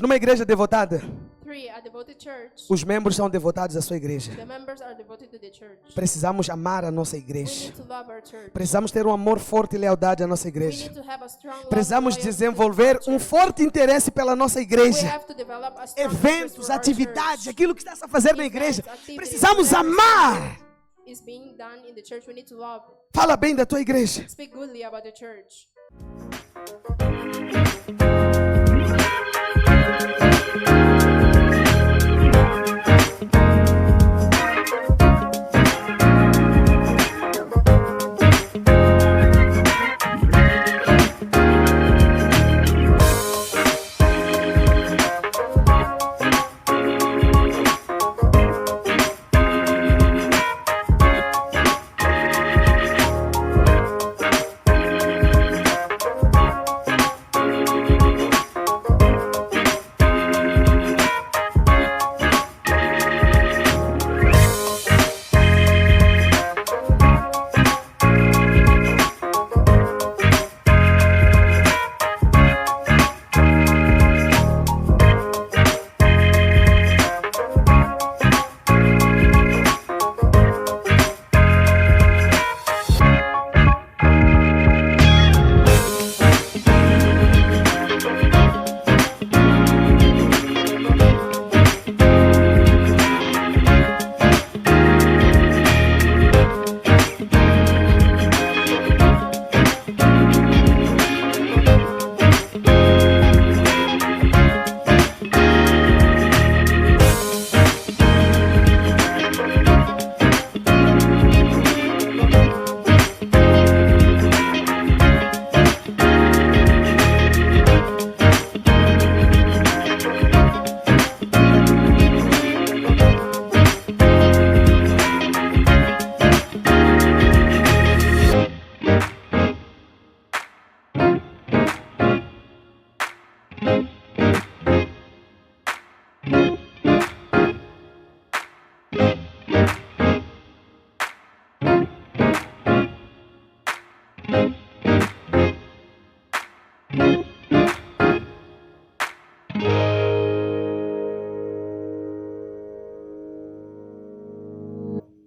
Numa igreja devotada, 3. A devoted church. os membros são devotados à sua igreja. The members are devoted to the church. Precisamos amar a nossa We igreja. need to love our church. Precisamos ter um amor forte e lealdade à nossa We igreja. need to have a strong love Precisamos and loyalty to desenvolver our um church. forte interesse pela nossa We igreja. have to develop a strong interest Eventos, for our atividades, church. aquilo que está a fazer na igreja. Events, activities, Precisamos whatever amar. is being done in the church, we need to love. Fala bem da tua igreja. Speak goodly about the church.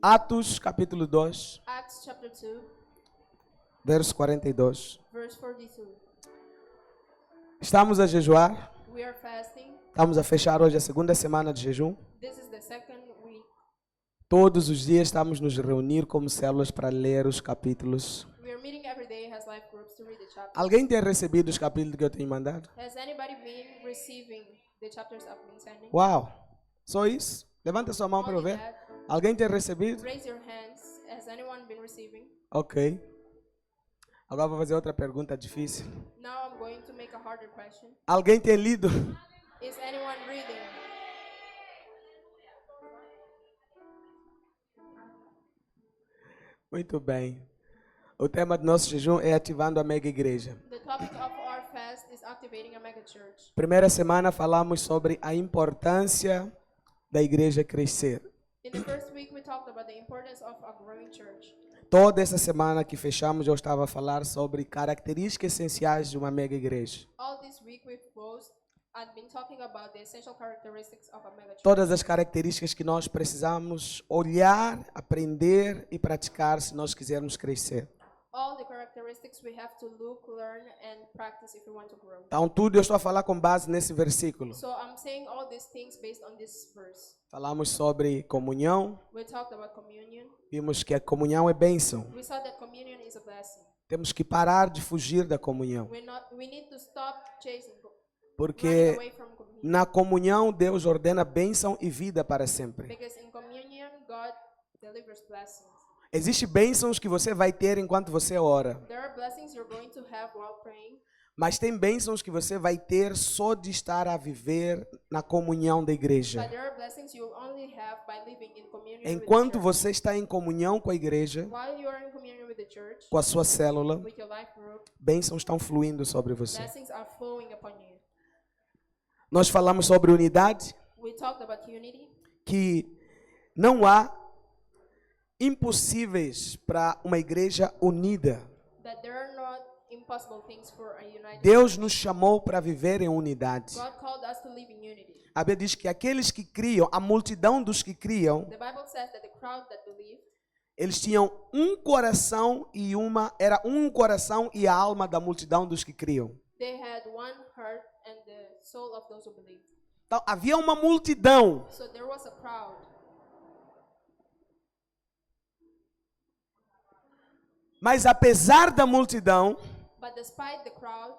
Atos capítulo 2, Acts chapter 2, verso 42. verse 42. Estamos a jejuar. We are fasting. Estamos a fechar hoje a segunda semana de jejum. This is the second week. Todos os dias estamos nos reunir como células para ler os capítulos. We are meeting every day as life groups to read the chapters. Alguém tem recebido os capítulos que eu tenho mandado? Has anybody been receiving the chapters I've been sending? Uau! Só isso? Levanta sua mão para eu Only ver. that. Alguém tem recebido? Raise your hands. Has anyone been receiving? Ok. Agora vou fazer outra pergunta difícil. Now I'm going to make a harder question. Alguém tem lido? Is anyone reading? Muito bem. O tema do nosso jejum é ativando a mega igreja. The topic of our fast is activating a mega church. Primeira semana falamos sobre a importância da igreja crescer. In the first week, we talked about the importance of a growing church. Toda essa semana que fechamos eu estava a falar sobre características essenciais de uma mega igreja. All this week, we've both I've been talking about the essential characteristics of a mega church. Todas as características que nós precisamos olhar, aprender e praticar se nós quisermos crescer. All the characteristics we have to look, learn, and practice if we want to grow. Então tudo eu estou a falar com base nesse versículo. So I'm saying all these things based on this verse. Falamos sobre comunhão, We talked about communion. vimos que a comunhão é bênção. We saw that communion is a blessing. Temos que parar de fugir da comunhão, We need to stop chasing, running porque away from communion. na comunhão Deus ordena bênção e vida para sempre. Because in communion, God delivers blessings. Existem bênçãos que você vai ter enquanto você ora, There are blessings you're going to have while praying. mas tem bênçãos que você vai ter só de estar a viver na comunhão da igreja. But there are blessings you'll only have by living in communion Enquanto with the church. você está em comunhão com a igreja, While you are in communion with the church, com a sua célula, with your life group, bênçãos estão fluindo sobre você. blessings are flowing upon you. Nós falamos sobre unidade, We talked about unity. que não há impossíveis para uma igreja unida. That there are not possible things for a united. Deus nos chamou para viver em unidade. God called us to live in unity. A Bíblia diz que aqueles que criam, a multidão dos que criam, The Bible says that the crowd that believed, eles tinham um coração era um coração e a alma da multidão dos que criam. they had one heart and the soul of those who believed. Então havia uma multidão, So there was a crowd, mas apesar da multidão, but despite the crowd,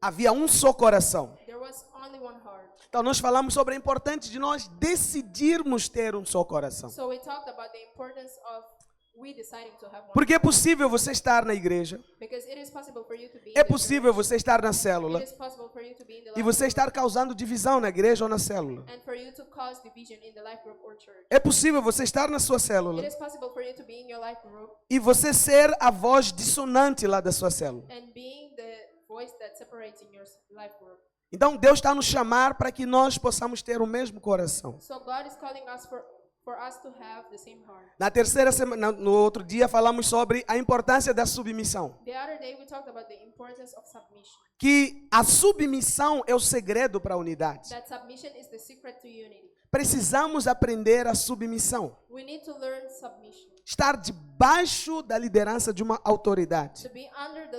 havia um só coração. there was only one heart. Então nós falamos sobre a importância de nós decidirmos ter um só coração. So we talked about the importance of we deciding to have one. Porque é possível você estar na igreja, Because it is possible for you to be é in the possível church. você estar na It célula is possible for you to be in the e life você group, estar causando divisão na igreja ou na célula. and for you to cause division in the life group or church. É possível você estar na sua It célula is possible for you to be in your life group e você ser a voz dissonante lá da sua célula. and being the voice that separates in your life group. Então Deus está nos chamar para que nós possamos ter o mesmo coração. So God is calling us for us to have the same heart. Na terceira semana, no outro dia, falamos sobre a importância da submissão. The other day we talked about the importance of submission. Que a submissão é o segredo para a unidade. That submission is the secret to unity. Precisamos aprender a submissão. We need to learn submission. Estar debaixo da liderança de uma autoridade. To be under the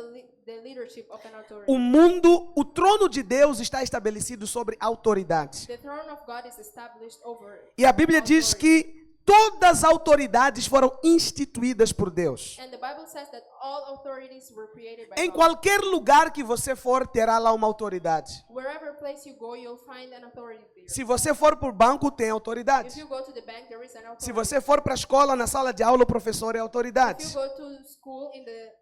leadership of an authority. O trono de Deus está estabelecido sobre autoridade. The throne of God is established over. E a Bíblia diz que todas as autoridades foram instituídas por Deus. And the Bible says that all authorities were created by Em God. qualquer lugar que você for, terá lá uma autoridade. Wherever place you go, you'll find an authority there. Se você for para o banco, tem If autoridade. you go to the bank, there is an Se authority. você for para a escola, na sala de aula, o professor é If autoridade. you go to school, in the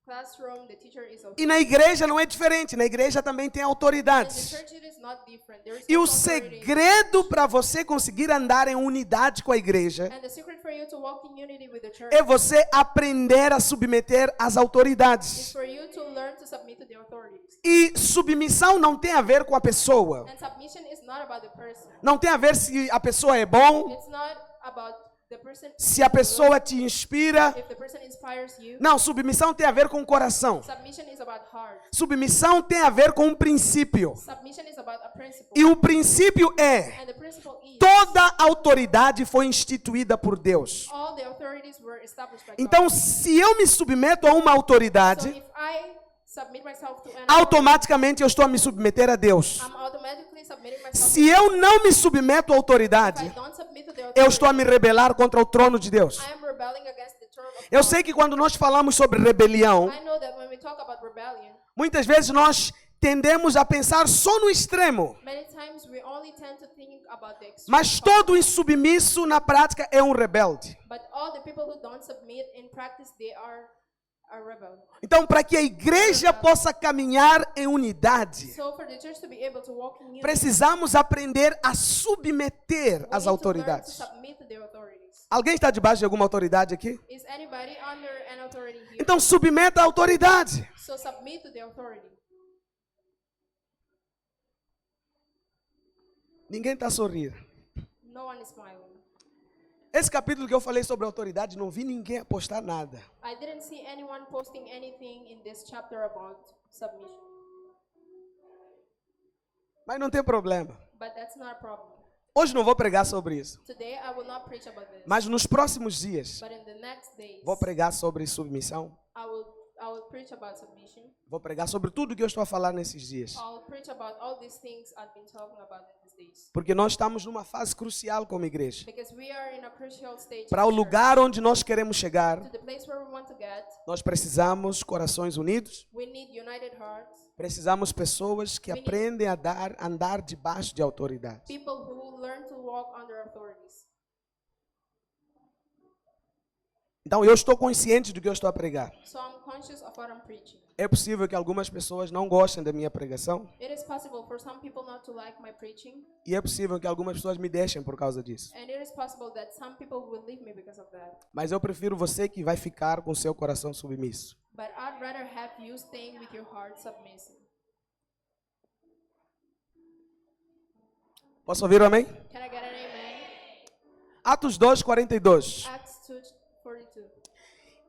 classroom, the teacher is authority. E na igreja não é diferente. Na igreja também tem In the autoridades. church, it is not different. There is E o also authority. segredo para você conseguir andar em unidade com a igreja And the secret for you to walk in unity with the church é você aprender a submeter às is autoridades. for you to learn to submit to the authorities. E submissão não tem a ver com a pessoa. And submission is not about the person. Não tem a ver se a pessoa é bom, It's not about the person. se a pessoa te inspira. If the person inspires you. Não, submissão tem a ver com o coração. Submission is about heart. Submissão tem a ver com um princípio. Submission is about a principle. E o princípio é: And the principle is toda autoridade foi instituída por Deus. all the authorities were established by Então, God. se eu me submeto a uma So autoridade, if I submit myself to an authority, automaticamente eu estou a me submeter a Deus. I'm automatically submitting myself Se eu não me submeto à If I autoridade, don't submit to the eu authority, estou a me rebelar contra o trono de Deus. I am rebelling against the throne of Eu God. sei que quando nós falamos sobre rebelião, I know that when we talk about rebellion, muitas vezes nós tendemos a pensar só no extremo. many times we only tend to think about the extreme Mas part. todo insubmisso na prática é um rebelde. But all the people who don't submit in practice, they are a rebel. Então, para que a igreja possa caminhar em unidade, So for the church to be able to walk in unity, precisamos aprender a submeter we as need to learn to autoridades. submit to the authorities. Alguém está debaixo de alguma autoridade aqui? Is anybody under an authority here? Então, submeta a autoridade. So submit to the authority. Ninguém está sorrindo. No one is smiling. Esse capítulo que eu falei sobre autoridade, não vi ninguém apostar nada. I didn't see anyone posting anything in this chapter about submission. Mas não tem problema. But that's not a problem. Hoje não vou pregar sobre isso. Today I will not preach about this. Mas nos próximos dias, But in the next days, vou pregar sobre submissão. I will preach about submission. Vou pregar sobre tudo que eu estou a falar nesses dias. I'll preach about all these things I've been talking about in these days. Porque nós estamos numa fase crucial como igreja. Because we are in a crucial stage. Para o in church. lugar onde nós queremos chegar, To the place where we want to get, nós precisamos corações unidos. we need united hearts. Precisamos pessoas que aprendem a andar debaixo de autoridade. People who learn to walk under authorities. Então eu estou consciente do que eu estou a pregar. So I'm conscious of what I'm preaching. É possível que algumas pessoas não gostem da minha pregação. It is possible for some people not to like my preaching. E é possível que algumas pessoas me deixem por causa disso. And it is possible that some people will leave me because of that. Mas eu prefiro você que vai ficar com seu coração submisso. But I'd rather have you staying with your heart submissive. Posso ouvir um amém? Can I get an amen? Atos 2:42. Acts 2:42.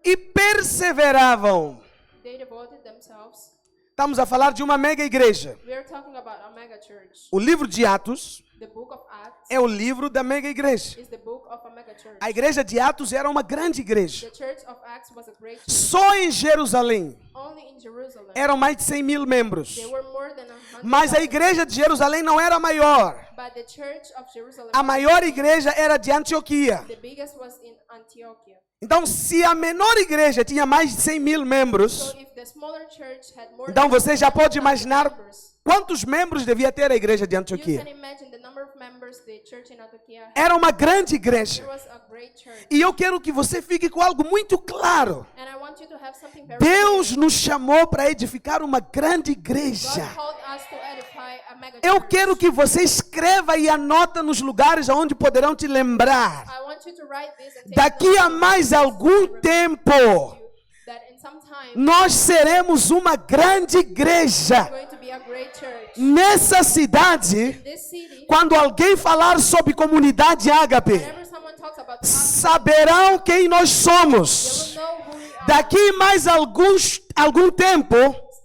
E perseveravam they devoted themselves. Estamos a falar de uma mega igreja. We are talking about a mega church. O livro de Atos The book of Acts é o livro da mega igreja. is the book of a mega church. A igreja de Atos era uma grande igreja. The church of Acts was a great church. Só em Jerusalém Only in Jerusalem, eram mais de 100.000 membros. there were more than 100. Mas a igreja de Jerusalém não era a maior. But the church of Jerusalem, A maior igreja era de Antioquia. the biggest was in Antioch. Então, se a menor igreja tinha mais de 100.000 membros, So if the smaller church had more então than você já pode 100,000 imaginar members, quantos membros devia ter a igreja de you Antioquia. can imagine the number of members the church in Antioch had. Era uma grande It igreja. was a great church. E eu quero que você fique com algo muito claro. And I want you to have something very Deus clear. nos chamou para edificar uma grande God igreja. called us to edify a mega Eu church. quero que você escreva e anota nos lugares onde poderão te lembrar. I want you to write this and take Daqui a mais algum tempo, that in some time nós seremos uma grande igreja. we're going to be a great church. Nessa cidade, This city, quando alguém falar sobre comunidade ágape, whenever someone talks about us, saberão quem nós they somos. will know who we are. Daqui mais algum tempo,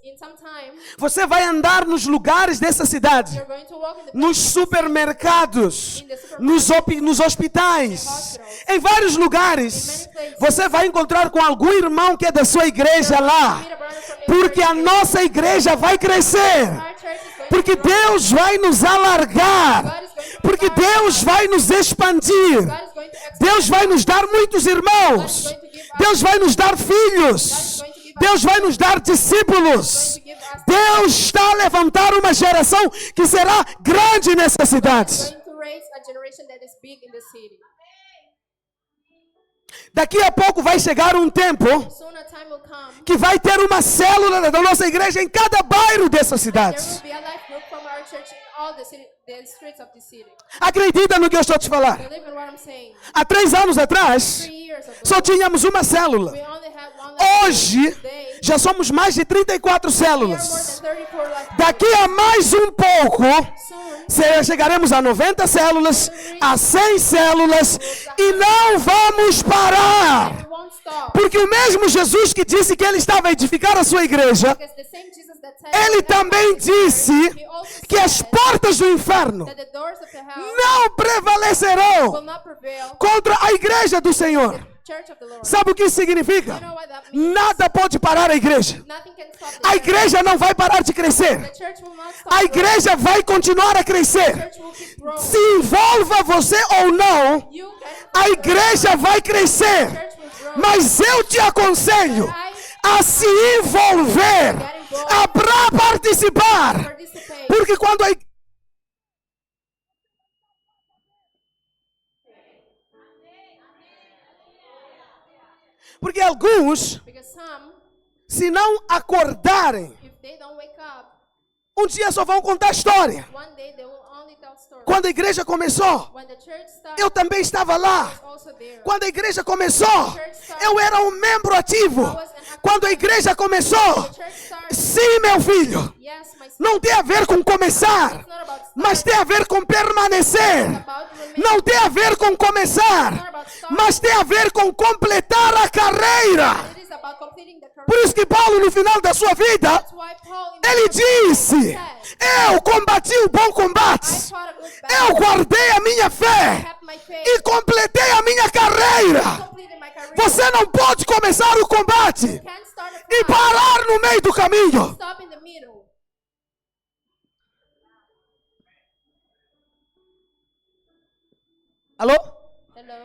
In some time, você vai andar nos lugares dessa cidade, you're going to walk in the nos supermercados, nos hospitais, em vários lugares. Você vai encontrar com algum irmão que é da sua igreja lá, meet a brother from your porque church. a nossa igreja vai crescer, Our church is going porque to grow. Deus vai nos alargar, porque Deus vai nos expandir. God is going to expand. Deus vai nos dar muitos irmãos. Deus vai nos dar filhos. Deus vai nos dar discípulos. Deus está a levantar uma geração que será grande nessa cidade. going to raise a generation that is big in the city. Daqui a pouco vai chegar um tempo Soon a time will come. que vai ter uma célula da nossa igreja em cada bairro dessa There cidade. will be a life group from our church in all the streets of the city. Acredita no que eu estou te falar. Believe in what I'm saying. Há 3 anos atrás, 3 years ago, só tínhamos uma célula. we only had one life group. Hoje, Today, já somos mais de 34 we are more células. than 34 life groups. Daqui a mais um pouco, Soon, chegaremos a 90 células, a 100 células, e não vamos parar. we won't stop. Porque o mesmo Jesus que disse que ele estava a edificar a sua igreja, Because the same Jesus that said ele também disse he also que as said portas do inferno that the doors of the hell não will prevalecerão not prevail. contra a igreja do Senhor. Church of the Lord. Sabe o que isso significa? You know what that means? Nada pode parar a igreja. Nothing can stop the A church. igreja não vai parar de crescer. The church will not stop. A igreja vai continuar a The crescer. church will keep growing. Se envolva você ou não, You can a igreja vai crescer. the church will grow. Mas eu te aconselho a se envolver, a pra participar. Participate. Porque quando a igreja... Porque alguns, Because some, se não acordarem, if they don't wake up, um dia só vão contar a história. one day they will only tell stories. Quando a igreja começou, When the church started, eu também estava lá. also there. Quando a igreja começou, eu era um membro ativo. Quando a igreja começou, The church started. sim, meu filho, Yes, my son. não tem a ver com começar, It's not about starting. mas tem a ver com permanecer. It's about remaining. Não tem a ver com começar, mas tem a ver com completar a carreira. It is about completing the career. Por isso que Paulo, no final da sua vida, That's why Paul in the ele book of disse: said, eu combati o bom I combate, fought a good eu battle. guardei a minha fé Kept my faith. e completei a minha carreira. Completed my career. Você não pode começar o combate Can't start a e fight. parar no meio do caminho. Stop in the middle. Alô? Hello?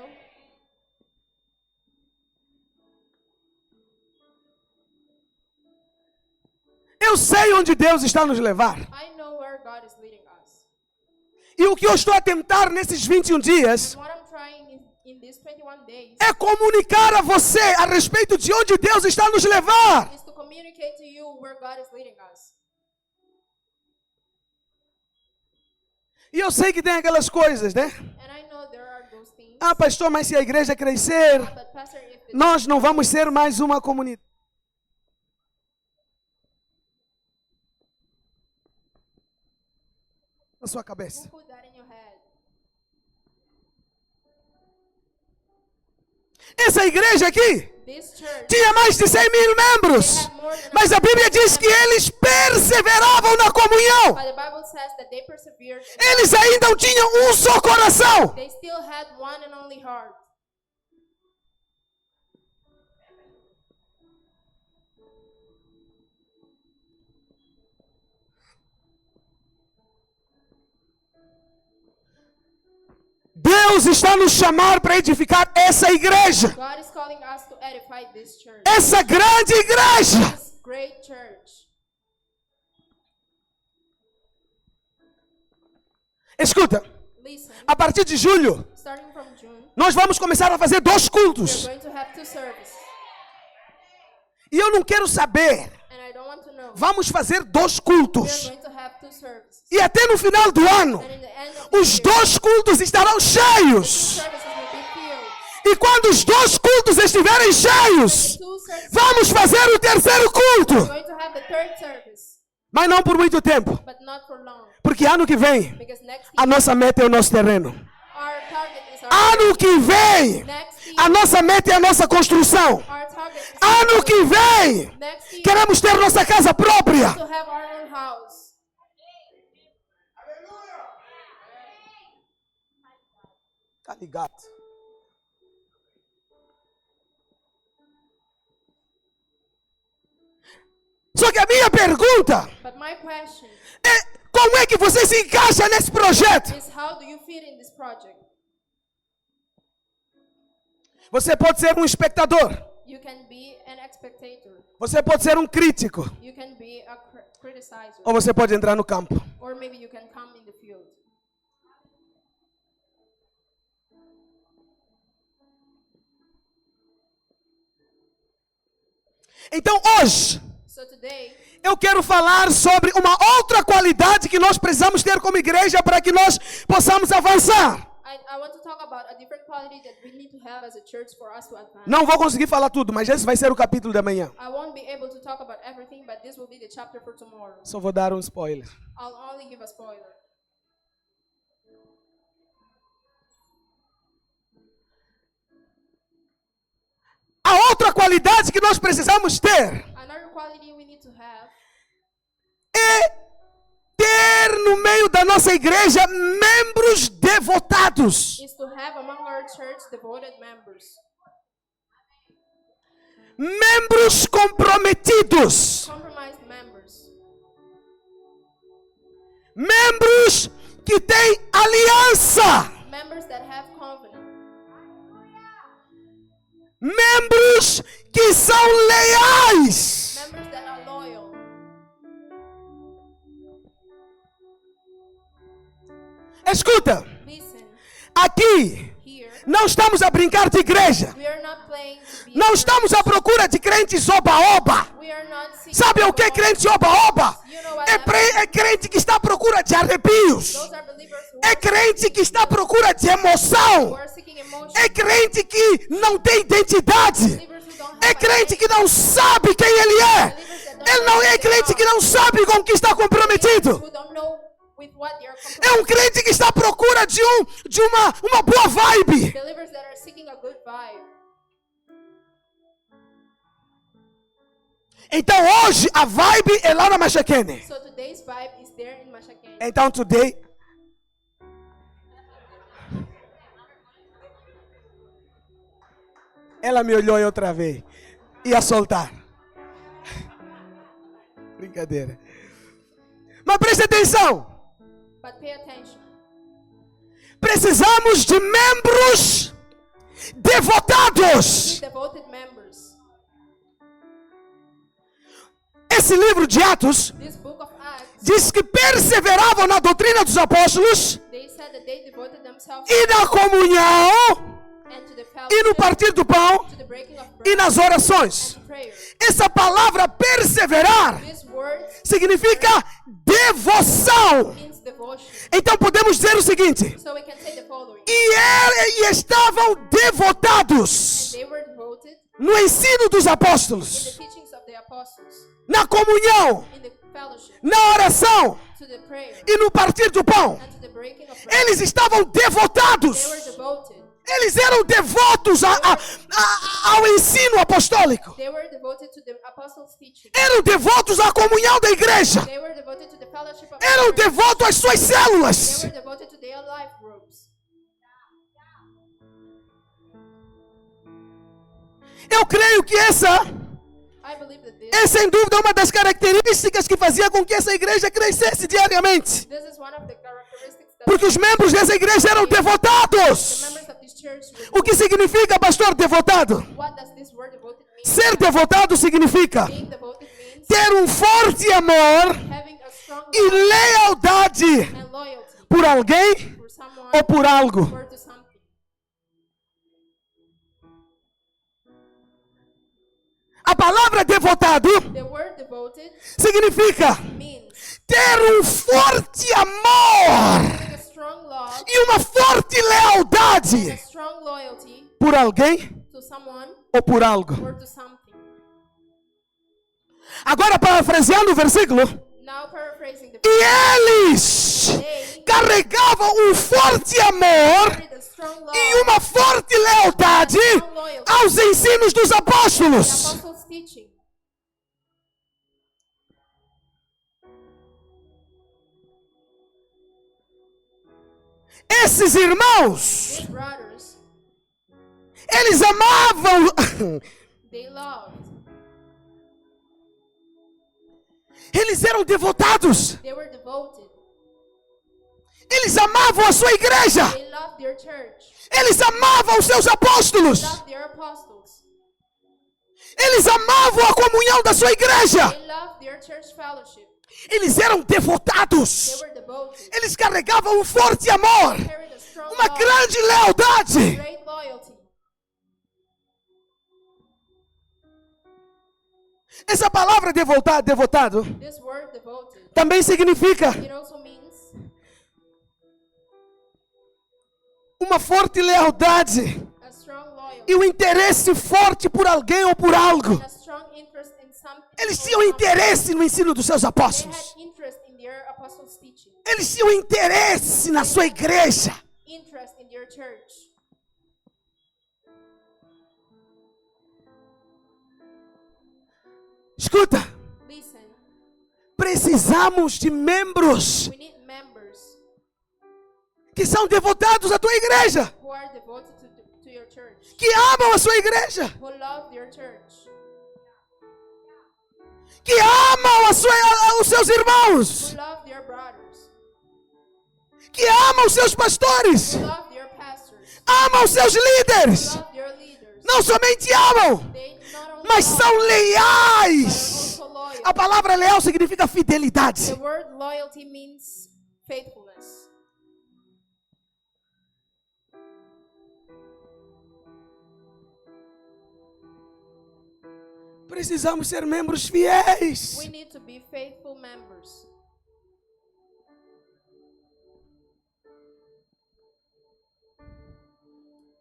Eu sei onde Deus está nos levar. I know where God is leading us. E o que eu estou a tentar nesses 21 dias What I'm trying in these 21 days é comunicar a você a respeito de onde Deus está nos levar. is to communicate to you where God is leading us. E eu sei que tem aquelas coisas, né? And I know there are those things. Ah, pastor, mas se a igreja crescer, But Pastor, if the nós não vamos ser mais uma comunidade. Na sua cabeça. who put that in your head? Essa igreja aqui This church, tinha mais de 100.000 membros. Mas a Bíblia diz que eles perseveravam na comunhão. but the Bible says that they persevered. Eles ainda tinham um só coração. They still had one and only heart. Deus está nos chamando para edificar essa igreja. God is calling us to edify this church. Essa grande igreja. This great church. Escuta, Listen, a partir de julho, starting from June, nós vamos começar a fazer 2 we're cultos. going to have 2 services. E eu não quero saber. And I don't want to know. Vamos fazer 2 We're cultos. going to have 2 services. E até no final do ano, And in the end of the os year, 2 cultos estarão cheios. services will be filled. E quando os 2 cultos estiverem cheios, 2 services, vamos fazer o 3º culto. we're going to have the 3rd service, Mas não por muito tempo. but not for long. Porque ano que vem, Because next a year, nossa meta é o nosso terreno. our target is our Ano que vem, next year, a nossa meta é a nossa construção. our target is Ano que vem, next year queremos ter nossa casa própria. to have our own house. Tá ligado? Só que a minha pergunta But my question é: como é que você se encaixa nesse projeto? is, how do you fit in this project? Você pode ser um espectador. You can be an spectator. Você pode ser um crítico. You can be a criticizer. Ou você pode entrar no campo. Or maybe you can come in the field. Então hoje, So today, eu quero falar sobre uma outra qualidade que nós precisamos ter como igreja para que nós possamos avançar. I want to talk about a different quality that we need to have as a church for us to advance. Não vou conseguir falar tudo, mas esse vai ser o capítulo da manhã. I won't be able to talk about everything, but this will be the chapter for tomorrow. Só vou dar um spoiler. I'll only give a spoiler. A outra qualidade que nós precisamos ter Another quality we need to have é ter no meio da nossa igreja membros devotados. is to have among our church devoted members. Membros comprometidos. Compromised members. Membros que têm aliança. Members that have covenant. Membros que são leais. Members that are loyal. Escuta, Listen, aqui here, não estamos a brincar de igreja. we are not playing to be Não a estamos church. à procura de crentes oba-oba. We are not seeking Sabe o que é approval. crente oba-oba? You know what É crente que está à procura de arrepios. Those are believers who É crente que está à procura de emoção. are seeking emotion. É crente que não tem identidade. Believers who don't É have crente que não sabe quem ele é. believers that don't Ele não é crente que não sabe com o que está comprometido. who don't know with what they are É um crente que está à procura de uma boa vibe. believers that are seeking a good vibe. Então hoje a vibe é lá na Machakene. So today's vibe is there in Mashakene. Então today ela me olhou outra vez. Ia soltar. Brincadeira. Mas preste atenção. But pay attention. Precisamos de membros devotados. Devoted members. Esse livro de Atos This book of Acts, diz que perseveravam na doutrina dos apóstolos they said that they devoted themselves e na comunhão and to the e no fellowship, partir do pão to the breaking of e bread, nas orações. and prayer. Essa palavra perseverar This word significa devoção. means devotion. Então podemos dizer o seguinte: So we can say the following. e estavam devotados They were devoted no ensino dos in the apóstolos, teachings of the apostles, na comunhão, in the fellowship, na oração to the prayer, e no partir do pão. and to the breaking of bread. Eles estavam They were devotados. devoted. Eles eram devotos ao ensino apostólico. They were devoted to the apostles' teaching. Eram devotos à comunhão da igreja. They were devoted to the fellowship of Eram the church. devotos às suas They células. were devoted to their life groups. Eu creio que essa I believe that é sem dúvida uma das características que fazia com que essa igreja crescesse diariamente. this is one of the characteristics that Porque os membros dessa igreja eram the devotados. members of this church were O que significa, pastor, devotado? What does this word devoted mean? Ser devotado significa Being devoted means ter um forte amor having a strong e love lealdade and loyalty por alguém for someone ou por algo. or to something. A palavra devotado The word devoted significa means ter um forte amor having a strong love e uma forte and a lealdade strong loyalty por alguém to someone ou por algo. or to something. Agora, parafraseando o versículo, Now paraphrasing the e eles they carregavam um forte amor carried a strong love e uma forte lealdade aos ensinos dos the apóstolos. apostles' teaching. Esses irmãos, These brothers, eles amavam, they loved. eles eram devotados, They were devoted. eles amavam a sua igreja, They loved their church. eles amavam os seus apóstolos, Loved their apostles. eles amavam a comunhão da sua igreja, They loved their church fellowship. eles eram They devotados, were devoted. eles carregavam um forte amor, Carried a strong uma love, grande lealdade. great loyalty. Essa palavra devotado, This word devoted, também significa it also means uma forte lealdade a strong loyalty e um interesse forte por alguém ou por algo. and a strong interest in something. Eles or tinham someone. interesse no ensino dos seus They apóstolos. had interest in their apostles' teaching, Eles tinham interesse na sua igreja. interest in their church. Escuta, Listen, precisamos de membros we need members que são devotados à tua igreja, who are devoted to your church, que amam a sua igreja, who love their church, que amam os seus irmãos, who love their brothers, que amam os seus pastores, who love their pastors, amam os seus líderes. who love their leaders. Não somente amam, They not only mas love, são but are leais. also loyal. A palavra leal significa fidelidade. The word loyalty means faithfulness. Precisamos ser membros fiéis. We need to be faithful members.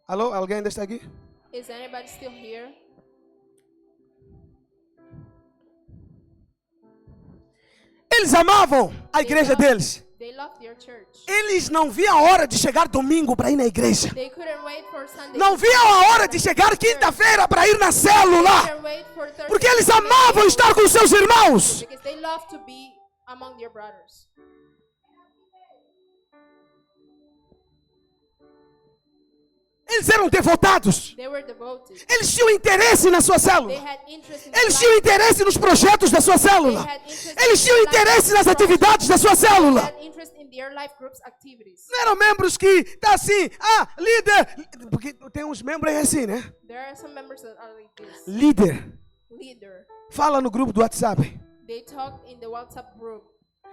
Alô, alguém ainda está aqui? Is anybody still here? Eles amavam a igreja deles. They love their church. Eles não viam a hora de chegar domingo para ir na igreja. They couldn't wait for Sunday. Não viam a hora de chegar quinta-feira para ir na célula. Couldn't wait for Thursday. Porque eles amavam estar com seus irmãos. Because they love to be among their brothers. Eles eram devotados. They were devoted. Eles tinham interesse na sua They célula. had interest in Eles the tinham life. interesse nos projetos da sua célula. Eles tinham interesse nas atividades da sua They célula. had interest in their life groups activities. Não eram membros que tá assim, líder. Porque tem uns membros aí assim, né? There are some members that are like this. Líder. Leader. Fala no grupo do WhatsApp. They talk in the WhatsApp group.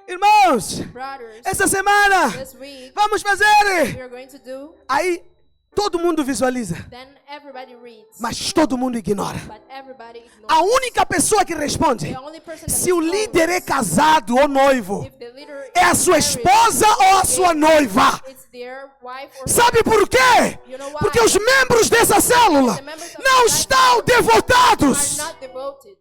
Irmãos, Brothers, essa semana this week vamos we fazer. are going to do. Aí todo mundo visualiza, Then everybody reads. mas todo mundo ignora. But everybody ignores. A única pessoa que responde, The only person that se o responds, líder é casado ou noivo, if the leader é a is sua married, esposa ou a sua noiva. it's their wife or Sabe por quê? You know why? Porque os membros dessa célula não estão are devotados. not devoted.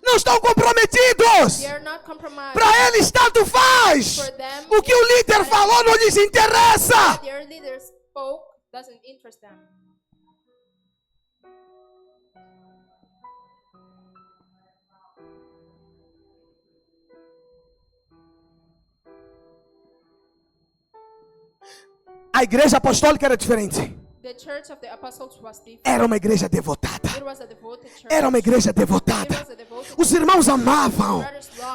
Não estão comprometidos. They are not compromised. Para eles tanto faz. For them, O que o líder falou não lhes interessa. their leaders spoke doesn't interest them. A igreja apostólica era diferente. The church of the apostles was different. Era uma igreja devotada. It was a devoted church. Era uma igreja It devotada. was a devoted Os irmãos amavam.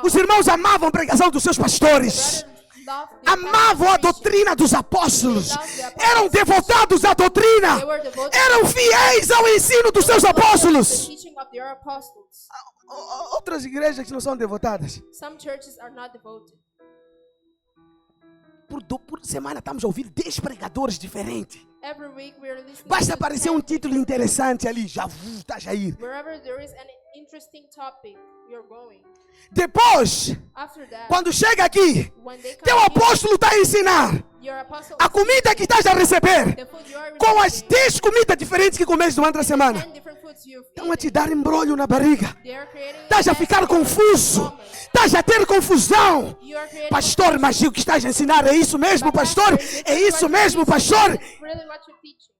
Os irmãos amavam a pregação dos seus pastores. brothers loved the Amavam a preaching. doutrina dos apóstolos. Eram devotados à doutrina. They were devoted Eram fiéis ao ensino dos seus to the apóstolos. teaching of their apostles. Outras igrejas que não são devotadas. Some churches are not devoted. Por semana estamos a ouvir 10 pregadores diferentes. Every week we are listening Basta to aparecer 10 um título interessante ali. Já estás a ir. Wherever there is an interesting topic, you're going. Depois, After that, quando chega aqui, when they come teu here, apóstolo está a ensinar. your apostle A comida que estás a receber. the food you are Com as receiving, 10 comidas diferentes que comes durante a semana. 10 different foods you've Estão a eaten, te dar embrolho na barriga. they are creating Estás a mess ficar in your confuso. stomach. Estás a ter confusão. You are creating Pastor, mas o que estás a ensinar é isso mesmo, pastor? É isso mesmo, pastor? really what you're teaching.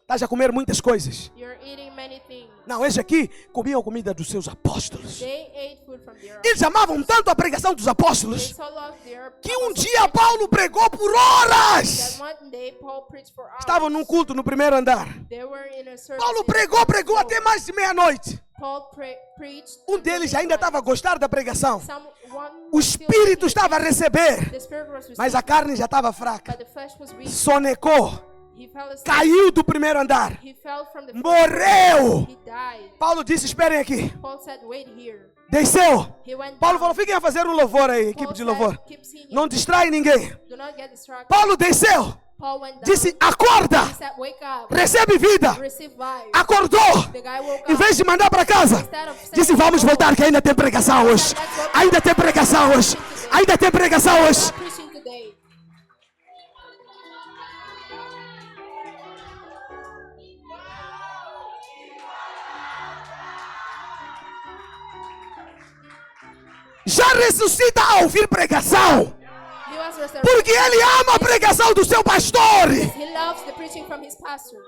Estás a comer muitas coisas. You're eating many things. Não, esses aqui comiam a comida dos seus apóstolos. They ate food from their Eles amavam tanto a pregação dos They apóstolos so loved their que um apostles' dia preaching Paulo pregou por horas. that one day Paul preached for hours. Estavam num culto no primeiro andar. They were in a service Paulo in the pregou floor. até mais de meia-noite. Paul preached. Um deles ainda estava a gostar da pregação. Someone O was still espírito listening. estava a receber, The spirit was mas a receiving, carne já estava fraca. but the flesh was weak. Sonecou, He fell asleep. caiu do primeiro andar, He fell from the morreu. He died. Paulo disse: esperem aqui. Paul said, "Wait here." Desceu. He went Paulo down. falou: fiquem a fazer um louvor aí, equipe Paul de said, louvor. "Keep singing. Não distrai ninguém. Do not get distracted." Paulo desceu. Paul went down. Disse: acorda. He said, "Wake up. Recebe vida. Receive life." Acordou. The guy woke Em up. vez de mandar para casa, Instead of saying, disse: vamos voltar que ainda tem pregação hoje. Ainda tem pregação hoje. Ainda tem pregação "I'm hoje. not preaching today." Já ressuscita a ouvir pregação. He was resurrected. Porque ele ama a pregação do seu pastor. He loves the preaching from his pastor.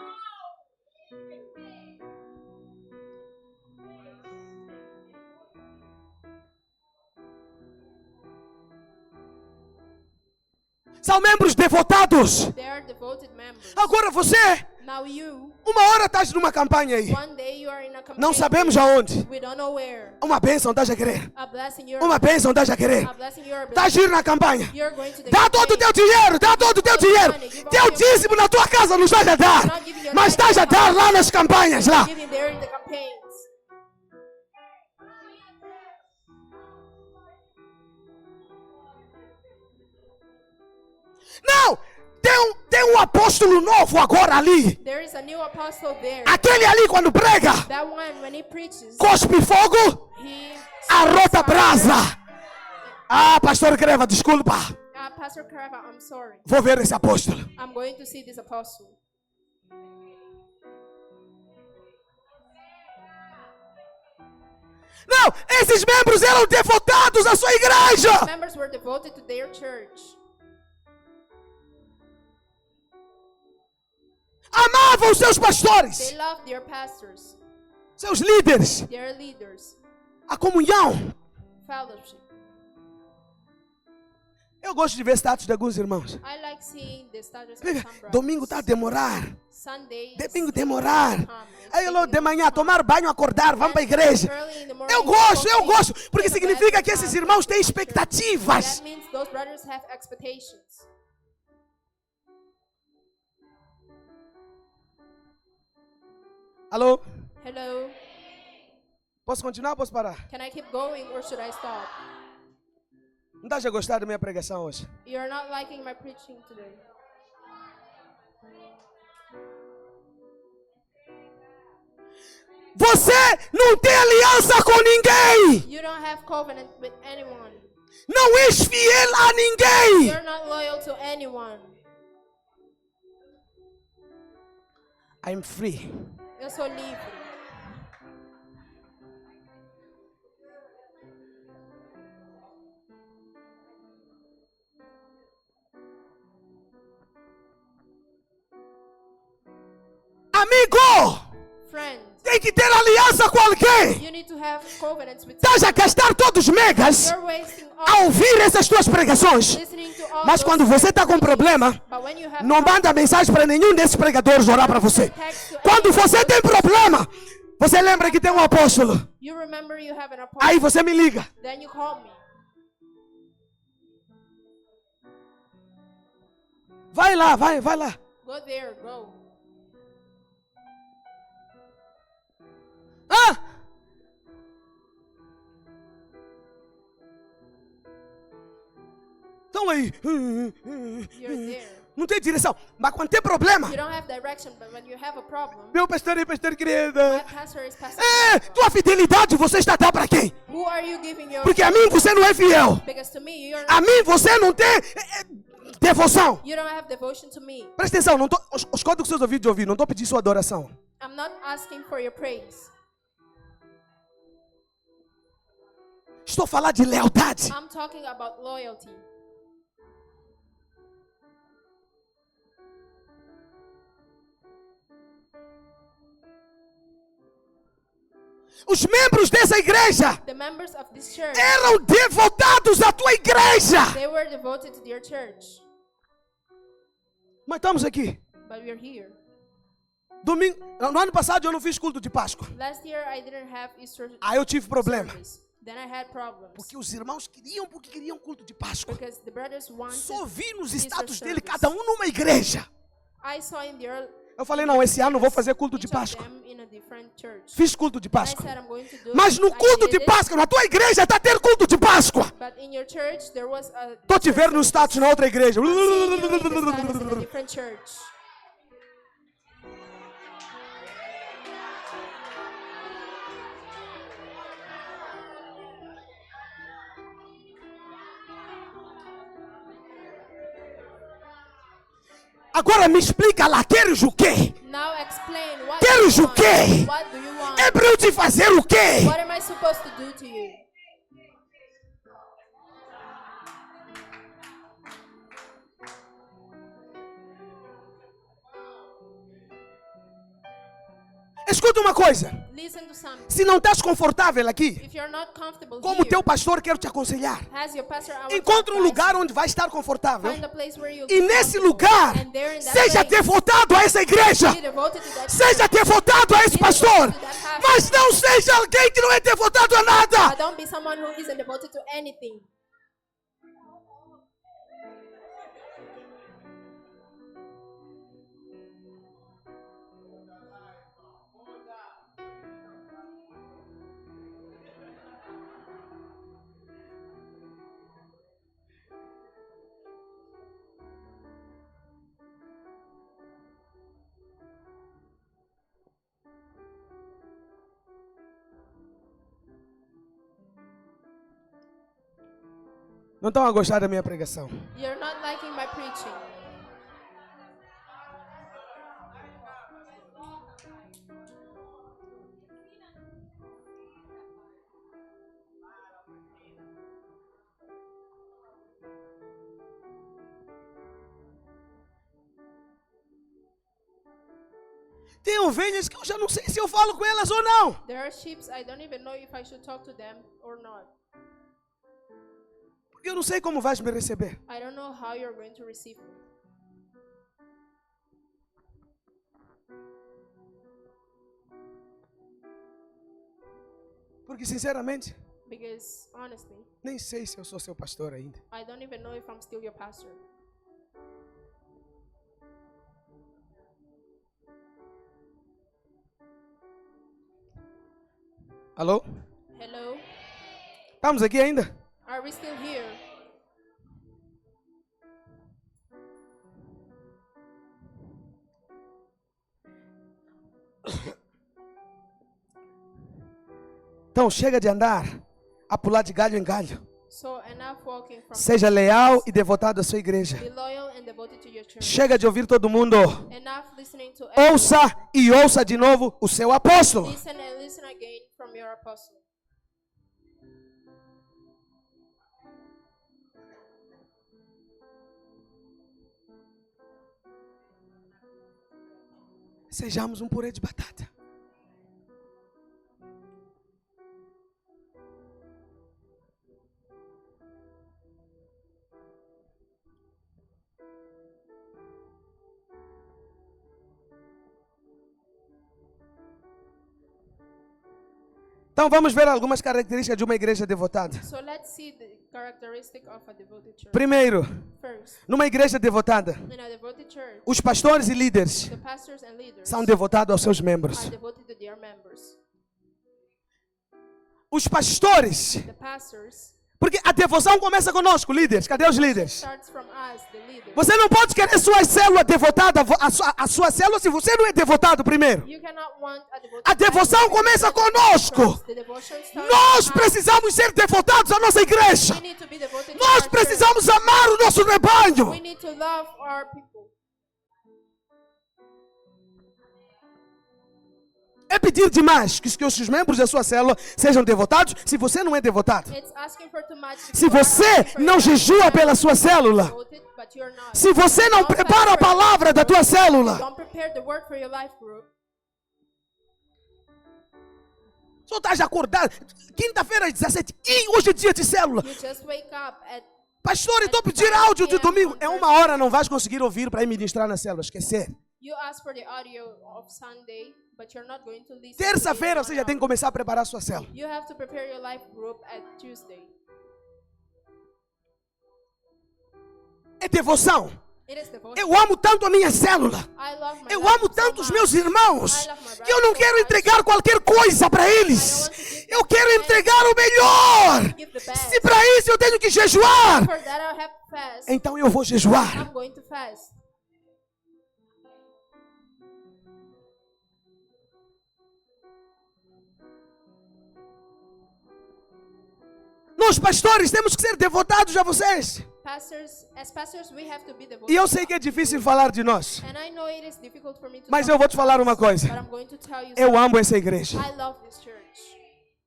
São membros devotados. They are devoted members. Agora você, Now you, uma hora estás numa campanha aí. one day you are in a campaign. Não sabemos aonde. We don't know where. Uma bênção estás a querer. A blessing you're Uma bênção estás a querer. a blessing you're a Estás a ir na campanha. You're going to the Dá todo o teu campaign. dinheiro, dá todo o teu dinheiro. Teu dízimo na tua casa não estás a dar. Mas estás a dar lá nas campanhas, lá. Giving there in the campaigns. Não, tem um apóstolo novo agora ali. There is a new apostle there. Aquele ali quando prega, That one, when he preaches, cospe fogo, he arrota brasa. Ah, pastor Creva, desculpa. Pastor Carava, I'm sorry. Vou ver esse apóstolo. I'm going to see this apostle. Não, esses membros eram devotados à sua igreja. Members were devoted to their church. Amavam os seus pastores, They loved their pastors, seus líderes, their leaders, a comunhão. fellowship. Eu gosto de ver status de alguns irmãos. I like seeing the status of some brothers. Domingo está a demorar. Sunday, Domingo demorar. Aí logo de manhã, tomar banho, acordar, vamos para a igreja. early in the morning, Eu gosto, porque significa que esses irmãos têm expectativas. That means those brothers have expectations. Alô? Hello, Posso continuar ou posso parar? can I keep going or should I stop? Não estás a gostar da minha pregação hoje? You're not liking my preaching today. Você não tem aliança com ninguém. You don't have covenant with anyone. Não és fiel a ninguém. You're not loyal to anyone. I'm free. Eu sou livre. Amigo, Friend, tem que ter aliança com alguém. you need to have covenants with Estás a gastar todos os megas You're wasting a all ouvir essas tuas pregações. listening to all Mas those quando você está com problema, but when you have não manda mensagem para nenhum desses pregadores orar para você. Quando você tem problema, você lembra que tem um apóstolo. you remember you have an appointment, Aí você me liga. then you call me. Vai lá, vai lá. Go there, go. Ah! Estão aí. You're there. Não tem direção. Mas quando tem problema, You don't have direction, but when you have a problem, meu pastor my querida. pastor is passing. Tua fidelidade você está a dar para quem? Who are you giving your Porque a mim você não é fiel. Because to me, you're A mim você não tem devoção. you don't have devotion to me. Presta atenção, não tô, escuta os seus ouvidos de ouvir, não estou pedindo sua adoração. I'm not asking for your praise. Estou a falar de lealdade. I'm talking about loyalty. Os membros dessa igreja The members of this church, eram devotados à tua igreja. they were devoted to their church. Mas estamos aqui. But we're here. Domingo, no ano passado eu não fiz culto de Páscoa. Last year I didn't have Easter Aí eu tive problema. service. Then I had problems. Porque os irmãos queriam culto de Páscoa. Because the brothers wanted Só vi nos Easter status dele, service. cada um numa igreja. I saw in their Eu falei, não, esse ano eu vou fazer culto de each of Páscoa. them in a different church. Fiz culto de I Páscoa. said I'm going to do Mas no it. I culto did de it. Páscoa, na tua igreja, está tendo culto de Páscoa. But in your church there was a Estou te vendo no status na outra igreja. I'm seeing you in the status in a different church. Agora me explica lá, queres o quê? Now explain what Queres do you o quê? want? What do you want? É para eu te fazer o quê? What am I supposed to do to you? Escuta uma coisa. Listen to something. Se não estás confortável aqui, If you're not comfortable como here, teu pastor, quero te aconselhar. as your pastor, I want to Encontre um advise lugar you, onde vai estar confortável. find a place where you E nesse lugar, and there in that seja place, devotado a essa igreja. be devoted to that Seja church. devotado a esse pastor. Mas não seja alguém que não é devotado a But nada. don't be someone who isn't devoted to anything. Não estão a gostar da minha pregação. You're not liking my preaching. Tem ovelhas que eu já não sei se eu falo com elas ou não. There are sheep I don't even know if I should talk to them or not. Porque eu não sei como vais me receber. I don't know how you're going to receive me. Porque sinceramente, Because honestly, nem sei se eu sou seu pastor ainda. I don't even know if I'm still your pastor. Alô? Hello? Estamos aqui ainda? Are we still here? Então chega de andar a pular de galho em galho. So enough walking from Seja leal e devotado à sua igreja. be loyal and devoted to your church. Chega de ouvir todo mundo. Enough listening to everyone. Ouça e ouça de novo o seu apóstolo. Listen and listen again from your apostle. sejamos um purê de batata. Então vamos ver algumas características de uma igreja devotada. So let's see the characteristic of a devoted church. Primeiro, First, numa igreja devotada, in a devoted church, os pastores e líderes the pastors and leaders são devotados aos seus membros. are devoted to their members. Os pastores, The pastors porque a devoção começa conosco, líderes. Cadê os líderes? starts from us, the leaders. Você não pode querer sua célula devotada, a sua célula, se você não é devotado primeiro. You cannot want a devoted A devoção pastor começa because conosco. the devotion starts Nós from us. precisamos ser devotados à nossa igreja. We need to be devoted to Nós our precisamos amar o nosso church. rebanho. We need to love our people. É pedir demais que os membros da sua célula sejam devotados se você não é devotado. It's asking for too much. Se você não jejua pela sua célula, But you're not. se você não prepara a palavra da tua célula, Don't prepare the word for your life group. só estás acordado. Quinta-feira às 17, e hoje é dia de célula. You just wake up at Pastor, eu estou pedindo áudio de domingo. É 1 hora, não vais conseguir ouvir para ir ministrar na célula. Esquecer. you ask for the audio of Sunday, but you're not going to listen. Terça-feira to você it já in tem 1 que começar a preparar a sua célula. hour. You have to prepare your life group at Tuesday. É devoção. It is devotion. Eu amo tanto a minha célula. I love my Eu life amo so tanto os much. meus irmãos que eu não quero entregar qualquer coisa para eles. Eu quero entregar o melhor. Give the best. Se para isso eu tenho que jejuar, For that I have to fast. então eu vou jejuar. I'm going to fast. Nós pastores temos que ser devotados a vocês. As pastors, we have to be devoted. E eu sei que é difícil falar de nós, And I know it is difficult for me to mas talk eu vou te falar uma coisa. but I'm going to tell you Eu something. amo essa igreja. I love this church.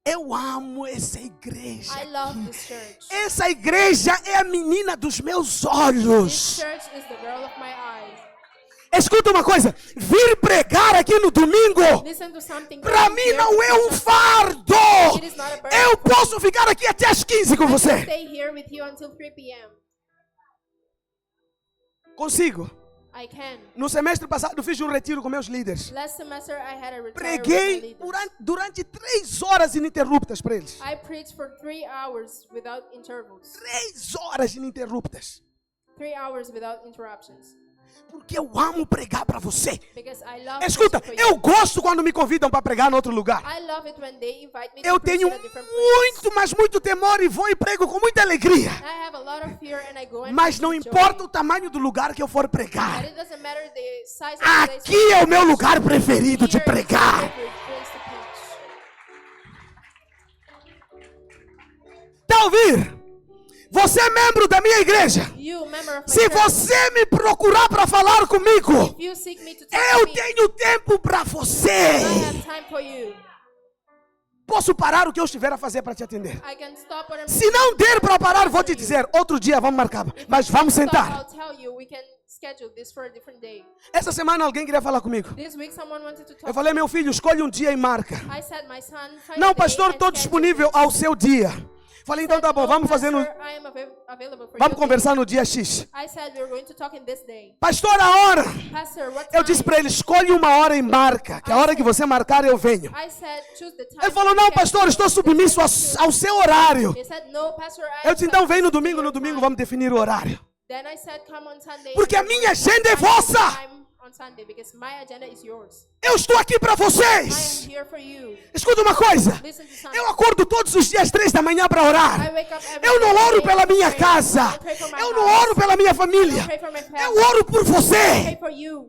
Eu amo essa igreja. I love this church. Essa igreja é a menina dos meus This olhos. church is the girl of my eyes. Escuta uma coisa, vir pregar aqui no domingo, Listen to something. para mim não é um fardo. Eu posso ficar aqui até as 15 com você. Stay here with you until 3 p.m. Consigo. I can. No semestre passado fiz um retiro com meus líderes. Last semester I had a retire with my Preguei leaders. durante 3 horas ininterruptas para eles. I preached for 3 hours without intervals. 3 horas ininterruptas. 3 hours without interruptions. Porque eu amo pregar para você. Because I love Escuta, preaching for eu you. gosto quando me convidam para pregar em outro lugar. I love it when they invite me Eu to preach tenho in a different place. muito, mas muito temor e vou e prego com muita alegria. I have a lot of fear and I go and Mas preach não with joy. importa o tamanho do lugar que eu for But pregar. it doesn't matter the size of the place. Aqui é o meu lugar preferido de Here is my pregar. favorite place to preach. Está a ouvir? Você é membro da minha igreja. You, member of my Se church, você me procurar para falar comigo, if you seek me to talk eu to me, tenho tempo para você. I have time for you. Posso parar o que eu estiver a fazer para te atender. I can stop what I'm Se não der para parar, vou te dizer, outro dia vamos marcar. Mas vamos Stop, sentar. I'll tell you, we can schedule this for a different day. Essa semana alguém queria falar comigo. This week someone wanted to talk. Eu falei, meu filho, escolhe um dia e marca. I said, my son, find Não, a day pastor, and estou schedule disponível this. ao seu dia. Falei, então tá bom, vamos fazer no, Pastor, I am available for vamos you. conversar no dia X. I said we're going to talk in this day. Pastor, a hora. Pastor, what Eu time? disse para ele, escolhe uma hora e marca. Que a hora que você marcar eu venho. I said, choose the time. Ele falou, não, pastor, estou submisso ao seu horário. He said, no, Pastor, Eu disse, então vem no domingo vamos definir o horário. Then I said, come on Sunday. Porque a minha agenda é vossa. Time on Sunday because my agenda is yours. Eu estou aqui para I am vocês. here for you. Escuta uma coisa. Listen to something. Eu acordo todos os dias 3 da manhã para I orar. wake up every Eu não day oro pela to minha pray. casa. I pray for my Eu não house. oro pela minha I família. pray for my Eu family. oro por I você. pray for you.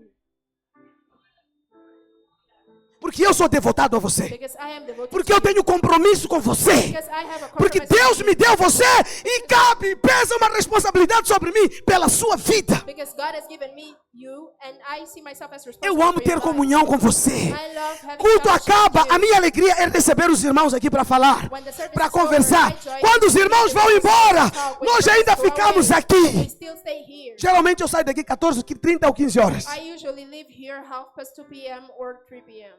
Porque eu sou devotado a você. Because I am devoted Porque to eu tenho compromisso com você. Because I have a Porque compromise Deus with me you. deu você e cabe, pesa uma responsabilidade sobre mim pela sua vida. Because God has given me you and I see myself as responsible Eu amo for ter your life. comunhão com você. I love having Culto fellowship acaba, with you. a minha alegria é receber os irmãos aqui para falar, When the service para is over, conversar. my joy Quando os is irmãos to vão embora, talk. When nós the ainda friends go ficamos away, aqui. we still stay here. Geralmente eu saio daqui 14, 30 ou 15 horas. I usually leave here 2:30 p.m. or 3 p.m.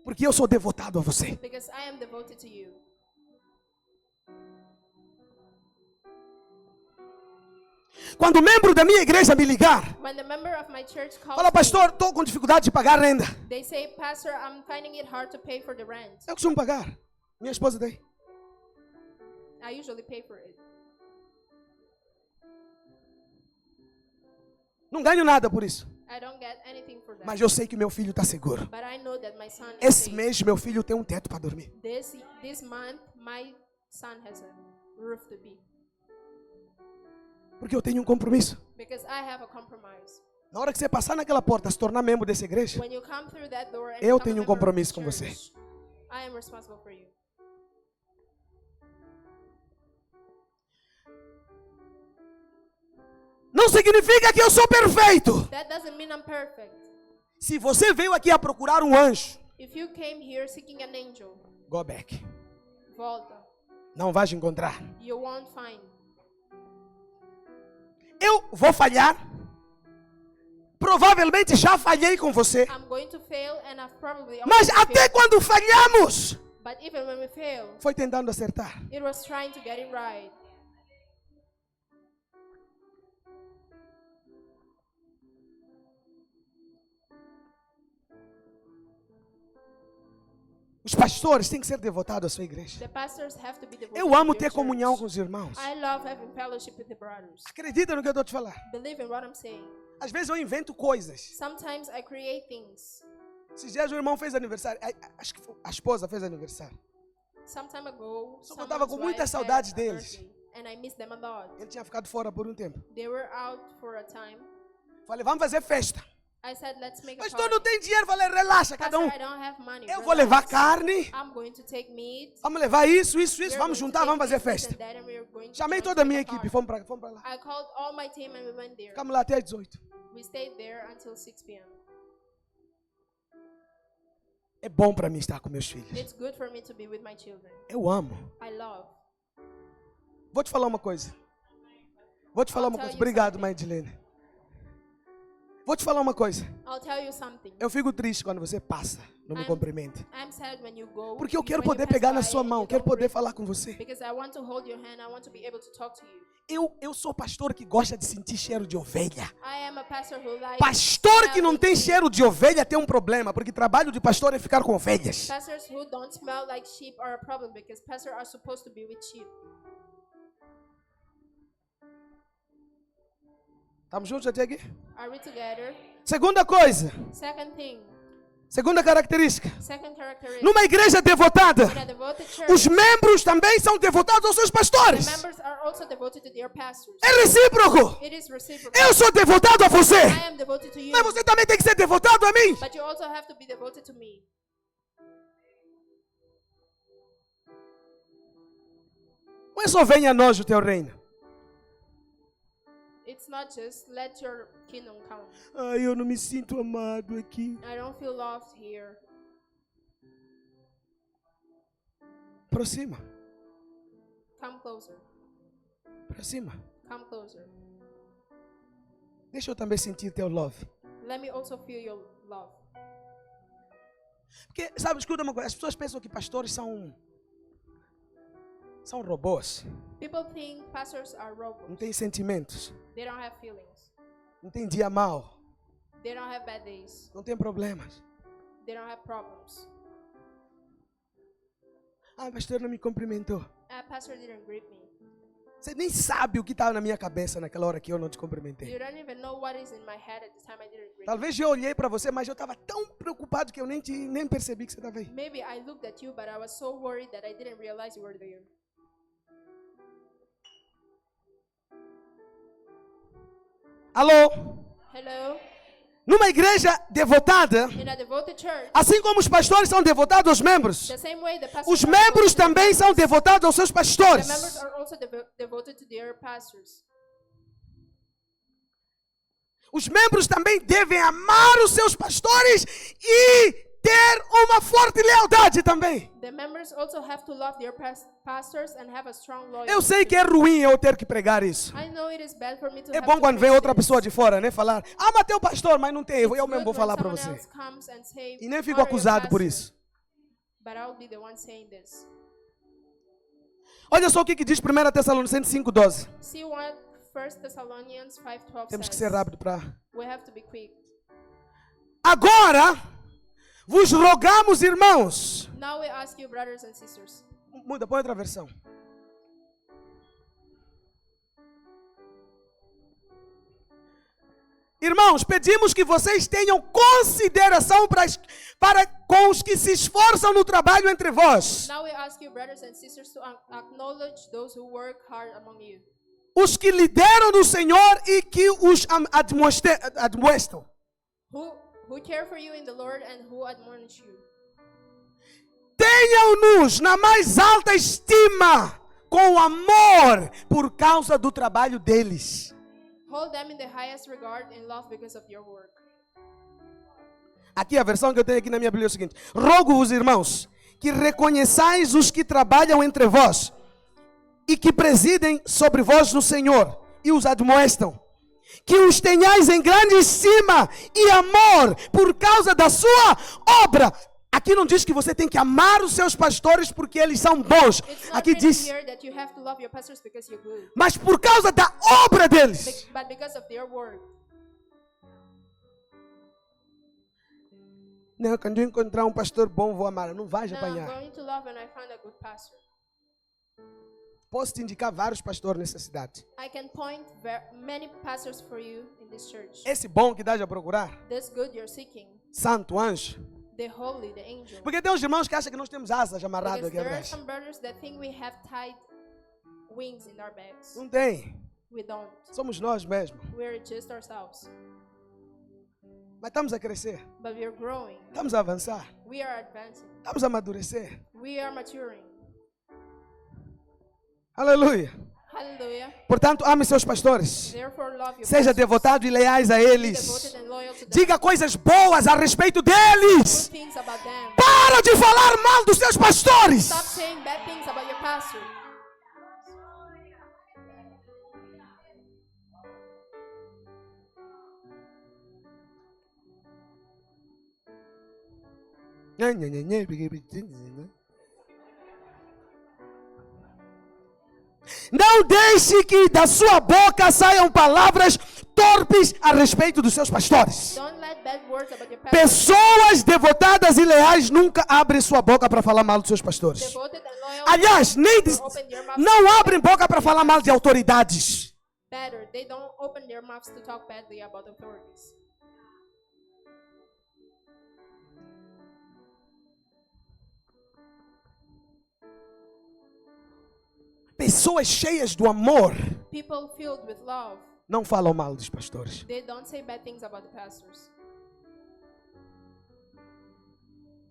Porque eu sou devotado a você. Because I am devoted to you. Quando o membro da minha igreja me ligar, When the member of my church calls fala, pastor, estou com dificuldade de pagar renda. me, they say, Pastor, I'm finding it hard to pay for the rent. Eu costumo pagar. Minha esposa tem. I usually pay for it. Não ganho nada por isso. I don't get anything for that. Mas eu sei que meu filho está seguro. But I know that my son is Esse safe. mês meu filho tem um teto para dormir. This month, my son has a roof to be. Porque eu tenho um compromisso. Because I have a compromise. Na hora que você passar naquela porta, se tornar membro dessa igreja, When you come through that door and eu become a tenho um member of compromisso this com você. church, I am responsible for you. não significa que eu sou perfeito. That doesn't mean I'm perfect. Se você veio aqui a procurar um anjo, If you came here seeking an angel, go back. volta. Não vais encontrar. You won't find. Eu vou falhar. Provavelmente já falhei com você. I'm going to fail and I've probably Mas already até failed. quando falhamos, But even when we fail, foi tentando acertar. it was trying to get it right. Os pastores têm que ser devotados à sua igreja. The pastors have to be devoted Eu to amo your ter comunhão church. com os irmãos. I love having fellowship with the brothers. Acredita no que eu estou te falar. Believe in what I'm saying. Às vezes eu invento coisas. Sometimes I create things. Esses dias o irmão fez aniversário. Acho que a esposa fez aniversário. Some time ago, Só que eu tava com someone's muita wife saudade had a deles. birthday, and I miss them a lot. Ele tinha ficado fora por um tempo. They were out for a time. Falei, vamos fazer festa. I said, let's make a Pastor, party. não tem dinheiro. Falei, relaxa, cada Pastor, um. I don't have money. Eu vou levar Relax. carne. I'm going to take meat. Vamos levar isso. We're Vamos going to juntar, take vamos fazer this, this, festa. and that, and we're going to Chamei try to toda a make minha a equipe, party. fomos para lá. I called all my team and we went there. Ficamos lá até às 18. We stayed there until 6 p.m. É bom para mim estar com meus filhos. It's good for me to be with my children. Eu amo. I love. Vou te falar uma coisa. Obrigado, mãe Edilene. Vou te falar uma coisa. I'll tell you something. Eu fico triste quando você passa, não me cumprimenta. I'm sad when you go. Porque eu when quero you poder pass pegar na by sua and mão, you quero don't poder greet falar me. com você. Because I want to hold your hand. I want to be able to talk to you. Eu sou pastor que gosta de sentir cheiro de ovelha. I am a pastor who likes Pastor que não smelling tem sheep. cheiro de ovelha tem um problema, porque trabalho de pastor é ficar com ovelhas. Pastors who don't smell like sheep are a problem because pastors are supposed to be with sheep. Estamos juntos até aqui? Are we together? Segunda coisa, Second thing. segunda característica. Second characteristic. Numa igreja devotada, In a devoted church, os membros também são devotados aos seus the pastores. members are also devoted to their pastors. É recíproco. It is reciprocal. Eu sou devotado a você, I am devoted to you, mas você também tem que ser devotado a mim. but you also have to be devoted to me. Não é só venha a nós o teu reino. It's not just let your kingdom come. Ai, eu não me sinto amado aqui. I don't feel loved here. Aproxima, Come closer. aproxima. Come closer. Deixa eu também sentir teu love. Let me also feel your love. Porque, sabe, escuta uma coisa. As pessoas pensam que pastores são robôs. People think pastors are Não robots. têm sentimentos. They don't have feelings. Não tem dia mau. They don't have bad days. Não tem problemas. They don't have problems. Ah, pastor não me cumprimentou. Pastor didn't greet me. Você nem sabe o que estava na minha cabeça naquela hora que eu não te cumprimentei. You don't even know what is in my head at the time I didn't greet you. Talvez eu olhei para você, mas eu estava tão preocupado que eu nem percebi que você estava aí. Maybe I looked at you, but I was so worried that I didn't realize you were there. Alô? Hello? Numa igreja devotada, In a devoted church, assim como os pastores são devotados aos membros, the same way the pastors os are membros devoted to também são devotados aos seus the members pastores. are also devoted to their pastors. Os membros também devem amar os seus pastores e ter uma forte lealdade também. The members also have to love their pastors and have a strong loyalty. Eu sei que é ruim eu ter que pregar isso. I know it is bad for me to É have bom to quando vem preach outra this. pessoa de fora, né? Falar, ama teu pastor, mas não tem. Eu It's mesmo vou good falar when para someone você. else comes and say, E nem fico "Honor your acusado por pastor." isso. But I'll be the one saying this. Olha só o que diz 1 Tessalonicenses 5,12. See what 1 Thessalonians 5:12 Temos que says. ser rápido para... We have to be quick. Agora, vos rogamos, irmãos. Now we ask you, brothers and sisters. Muda, põe outra versão. Irmãos, pedimos que vocês tenham consideração para com os que se esforçam no trabalho entre vós. Now we ask you, brothers and sisters, to acknowledge those who work hard among you. Os que lideram no Senhor e que os admoestam. Who care for you in the Lord and who admonish you. Tenham-nos na mais alta estima, com amor, por causa do trabalho deles. Hold them in the highest regard and love because of your work. Aqui a versão que eu tenho aqui na minha Bíblia é o seguinte: rogo-vos, irmãos, que reconheçais os que trabalham entre vós e que presidem sobre vós no Senhor e os admoestam, que os tenhais em grande estima e amor por causa da sua obra. Aqui não diz que você tem que amar os seus pastores porque eles são bons. It's not Aqui written diz, here that you have to love your pastors because you're good, mas por causa da obra deles. but because of their work. Não, quando eu encontrar um pastor bom, vou amar. Não vais Now I'm apanhar. going to love when I find a good pastor. Posso te indicar vários pastores nessa cidade. I can point many pastors for you in this church. Esse bom que dás a procurar, This good you're seeking, santo anjo. the holy, the angel. Porque tem uns irmãos que acham que nós temos asas amarradas Because aqui there are atrás. some brothers that think we have tied wings in our backs. Não tem. We don't. Somos nós mesmos. We're just ourselves. Mas estamos a crescer. But we're growing. Estamos a avançar. We are advancing. Estamos a amadurecer. We are maturing. Aleluia. Hallelujah. Portanto, ame seus pastores. Therefore, love your Seja pastors. devotado e leais a Be eles. devoted and loyal to them. Diga coisas boas a respeito deles. Good things about them. Para de falar mal dos seus pastores. Stop saying bad things about your pastor. Não deixe que da sua boca saiam palavras torpes a respeito dos seus pastores. Don't let bad words about your pastor. Pessoas devotadas e leais nunca abrem sua boca para falar mal dos seus pastores. Devoted and loyal. Aliás, Open their mouths. não abrem boca para falar mal de autoridades. Better, they don't open their mouths to talk badly about authorities. Pessoas cheias do amor People filled with love, não falam mal dos pastores. they don't say bad things about the pastors.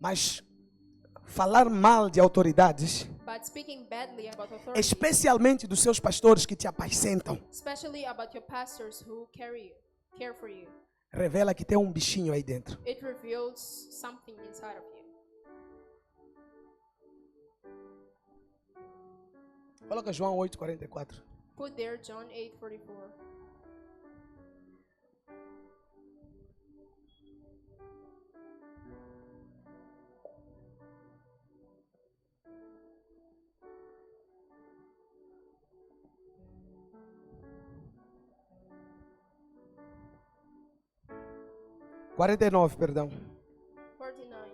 Mas falar mal de autoridades, But speaking badly about authorities, especialmente dos seus pastores que te apacentam, especially about your pastors who care for you, revela que tem um bichinho aí dentro. it reveals something inside of you. Coloca João 8:44. Put there John 8:44. (49), perdão. 49.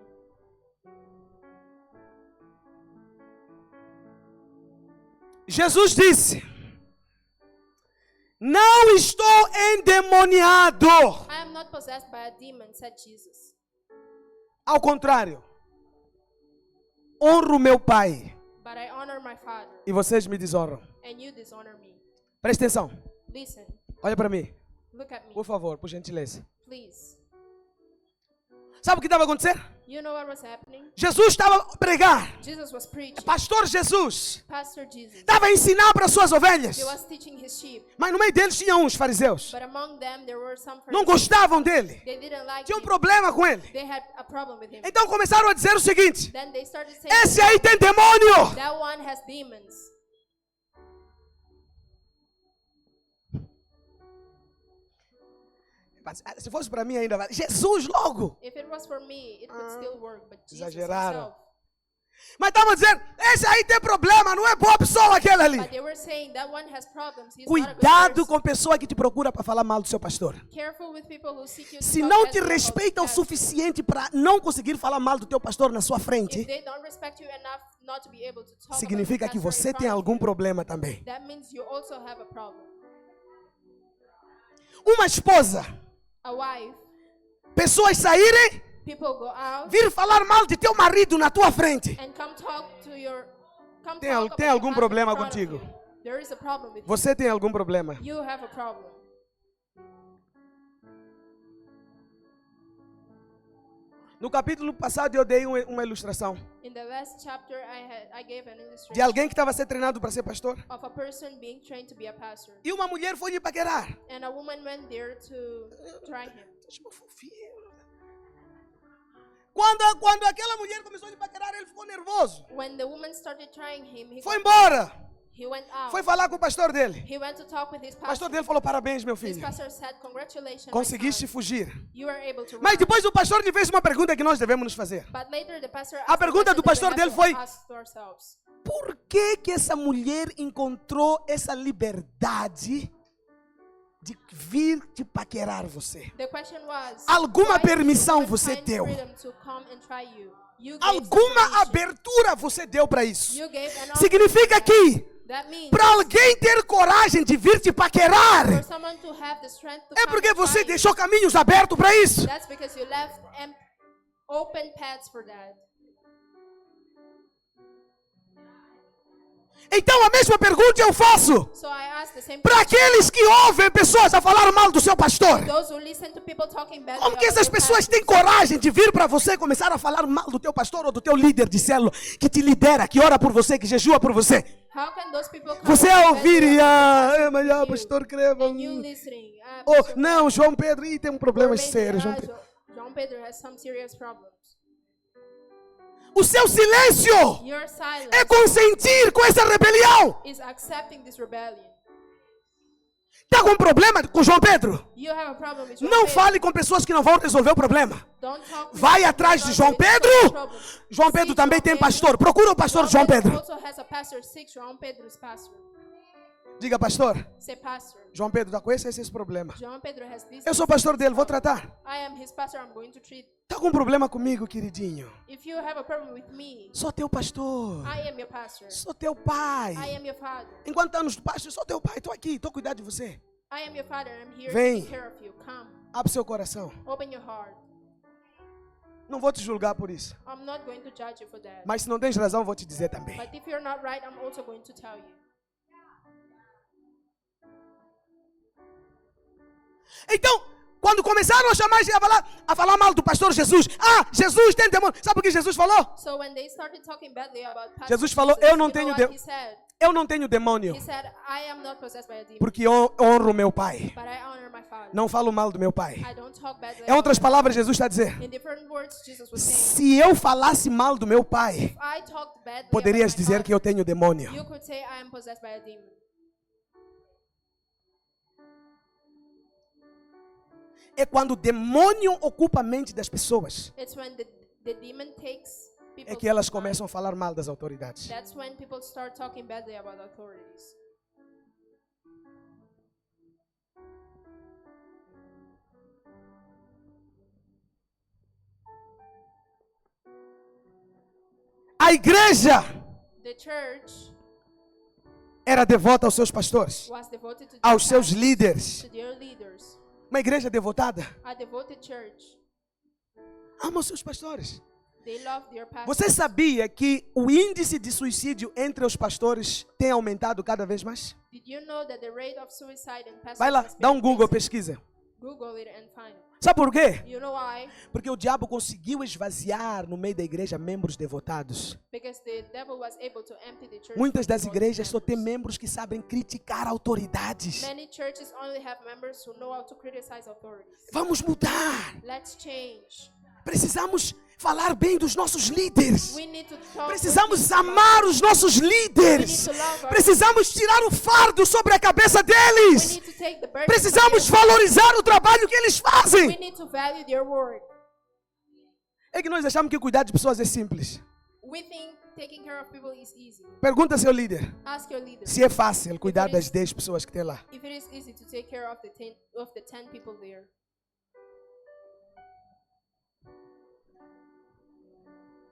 Jesus disse: não estou endemoniado. I am not possessed by a demon, said Jesus. Ao contrário, honro meu Pai But I honor my Father, e vocês me desonram. and you dishonor me. Presta atenção. Listen, Olha para mim. look at me, Por favor, por gentileza. please. Sabe o que estava acontecendo? You know what was happening? Jesus estava a pregar. Jesus was preaching. Pastor Jesus Pastor Jesus. estava a ensinar para as suas ovelhas. He was teaching his sheep. Mas no meio deles tinha uns fariseus. But among them there were some Não Pharisees. gostavam dele. They didn't like Tinha um him. problema com ele. They had a problem with him. Então começaram a dizer o seguinte: Then they started saying, esse aí tem demônio. that one has demons. Se fosse para mim ainda, Jesus logo. If it was for me, it would still work. But Jesus Exageraram. himself. Mas estavam dizendo, esse aí tem problema, não é boa pessoa aquele ali. But they were saying that one has problems. He's not a good Cuidado person. com pessoa que te procura para falar mal do seu pastor. Careful with people who seek you to Se talk não bad te about respeita o pastor. suficiente para não conseguir falar mal do teu pastor na sua If frente, they don't respect you enough not to be able to talk significa about que your pastor você in tem front of algum you, problema também. that means you also have a problem. Uma esposa, A wife, pessoas saírem, people go out vir falar mal de teu marido na tua frente. and come talk to your Tem talk tem about algum your husband problema in front of contigo? you. There is a problem with Você tem algum problema? you. You have a problem. No capítulo passado eu dei uma ilustração In the last chapter, I gave an de illustration alguém que estava a ser treinado para ser pastor. of a person being trained to be a pastor, E uma mulher foi lhe paquerar. and a woman went there to try him. Quando aquela mulher começou a lhe paquerar, ele ficou nervoso. When the woman started trying him, Foi embora. he went out. Foi falar com o pastor dele. He went to talk with his O pastor pastor. dele falou: parabéns, meu His filho. pastor said, "Congratulations, my Conseguiste son. fugir. You are able to Mas run." depois o pastor lhe fez uma pergunta que nós devemos nos fazer. But later the pastor A asked pergunta the do question pastor that we dele have foi: to ask ourselves. por que essa mulher encontrou essa liberdade de vir te paquerar você? The question was, Alguma why did permissão you você find deu? freedom to come and try you? You gave Alguma some permission. abertura você deu para isso? You gave an Significa opportunity. que That means para alguém ter coragem de vir te paquerar, for someone to have the strength to é come porque and você try you, deixou caminhos abertos para isso. that's because you left open paths for that. Então a mesma pergunta eu faço So I asked the same para question. aqueles que ouvem pessoas a falar mal do seu pastor. Those who listen to people talking badly Como que about essas your pessoas pastor. têm coragem de vir para você e começar a falar mal do teu pastor ou do teu líder de célula, que te lidera, que ora por você, que jejua por você? How can those people come Você and a talk ouvir badly e about your mas pastor pastor Creva. and you listening? Oh, Pastor não, Creva, João Pedro, ih, tem um or problema maybe, sério. João Pedro. João Pedro has some serious problems. O seu silêncio Your silence é consentir com essa rebelião. is accepting this rebellion. Está com problema com João Pedro? You have a problem with João Não Pedro. fale com pessoas que não vão resolver o problema. Don't talk with Vai people atrás who de are João not going to Pedro. solve the problem. João Pedro Seek também João tem Pedro. pastor. Procura o pastor João Pedro. also has a pastor. Seek João Pedro's pastor. Diga, pastor, Say, pastor, João Pedro está com esse problema. João Pedro has this. Eu sou pastor dele, vou tratar. I am his pastor. I'm going to treat. Está com problema comigo, queridinho? If you have a problem with me, Sou teu pastor. I am your pastor. Sou teu pai. I am your father. Enquanto anos do pastor, sou teu pai. Estou aqui, estou cuidando de você. I am your father. I'm here Vem. to take care of you. Come, Abre seu coração. open your heart. Não vou te julgar por isso. I'm not going to judge you for that. Mas se não tens razão, vou te dizer também. But if you're not right, I'm also going to tell you. Então, quando começaram a chamar a falar mal do pastor Jesus, Jesus tem demônio. Sabe o que Jesus falou? So when they started talking badly about Pastor Jesus falou, Jesus, eu não you know tenho what de- he said? Eu não tenho demônio, He said, I am not possessed by a demon, porque eu honro meu pai. but I honor my father. Não falo mal do meu pai. I don't talk badly Em outras about palavras, Jesus está a dizer, him. In different words, Jesus was saying, se eu falasse mal do meu pai, if I talked badly poderias about my dizer que eu tenho demônio. father, you could say I am possessed by a demon. É quando o demônio ocupa a mente das pessoas, It's when the demon takes é people's que elas mind. começam a falar mal das autoridades. That's when people start talking badly about authorities. A igreja The church era devota aos seus pastores, was devoted to aos their seus pastors, líderes. to their leaders. Uma igreja devotada A devoted church, ama os seus pastores. they love their pastors. Você sabia que o índice de suicídio entre os pastores tem aumentado cada vez mais? Did you know that the rate of suicide in pastors Vai lá, has dá been um Google, increasing? pesquisa. Google it and find it. Sabe por quê? You know why? Porque o diabo conseguiu esvaziar no meio da igreja membros devotados. Because the devil was able to empty the church. Muitas from das devoted igrejas só têm members. membros que sabem criticar autoridades. Many churches only have members who know how to criticize authorities. Vamos mudar. Let's change. Precisamos falar bem dos nossos líderes. We need to talk Precisamos good things amar about os nossos líderes. We need to love our- Precisamos tirar o fardo sobre a cabeça We deles. need to take the burden Precisamos from them. valorizar o trabalho que eles We fazem. need to value their work. É que nós achamos que cuidar de pessoas é simples. We think taking care of people is easy. Pergunta ao seu líder Ask your leader se é fácil cuidar das 10 pessoas que tem lá. if it is easy to take care of the 10 people there.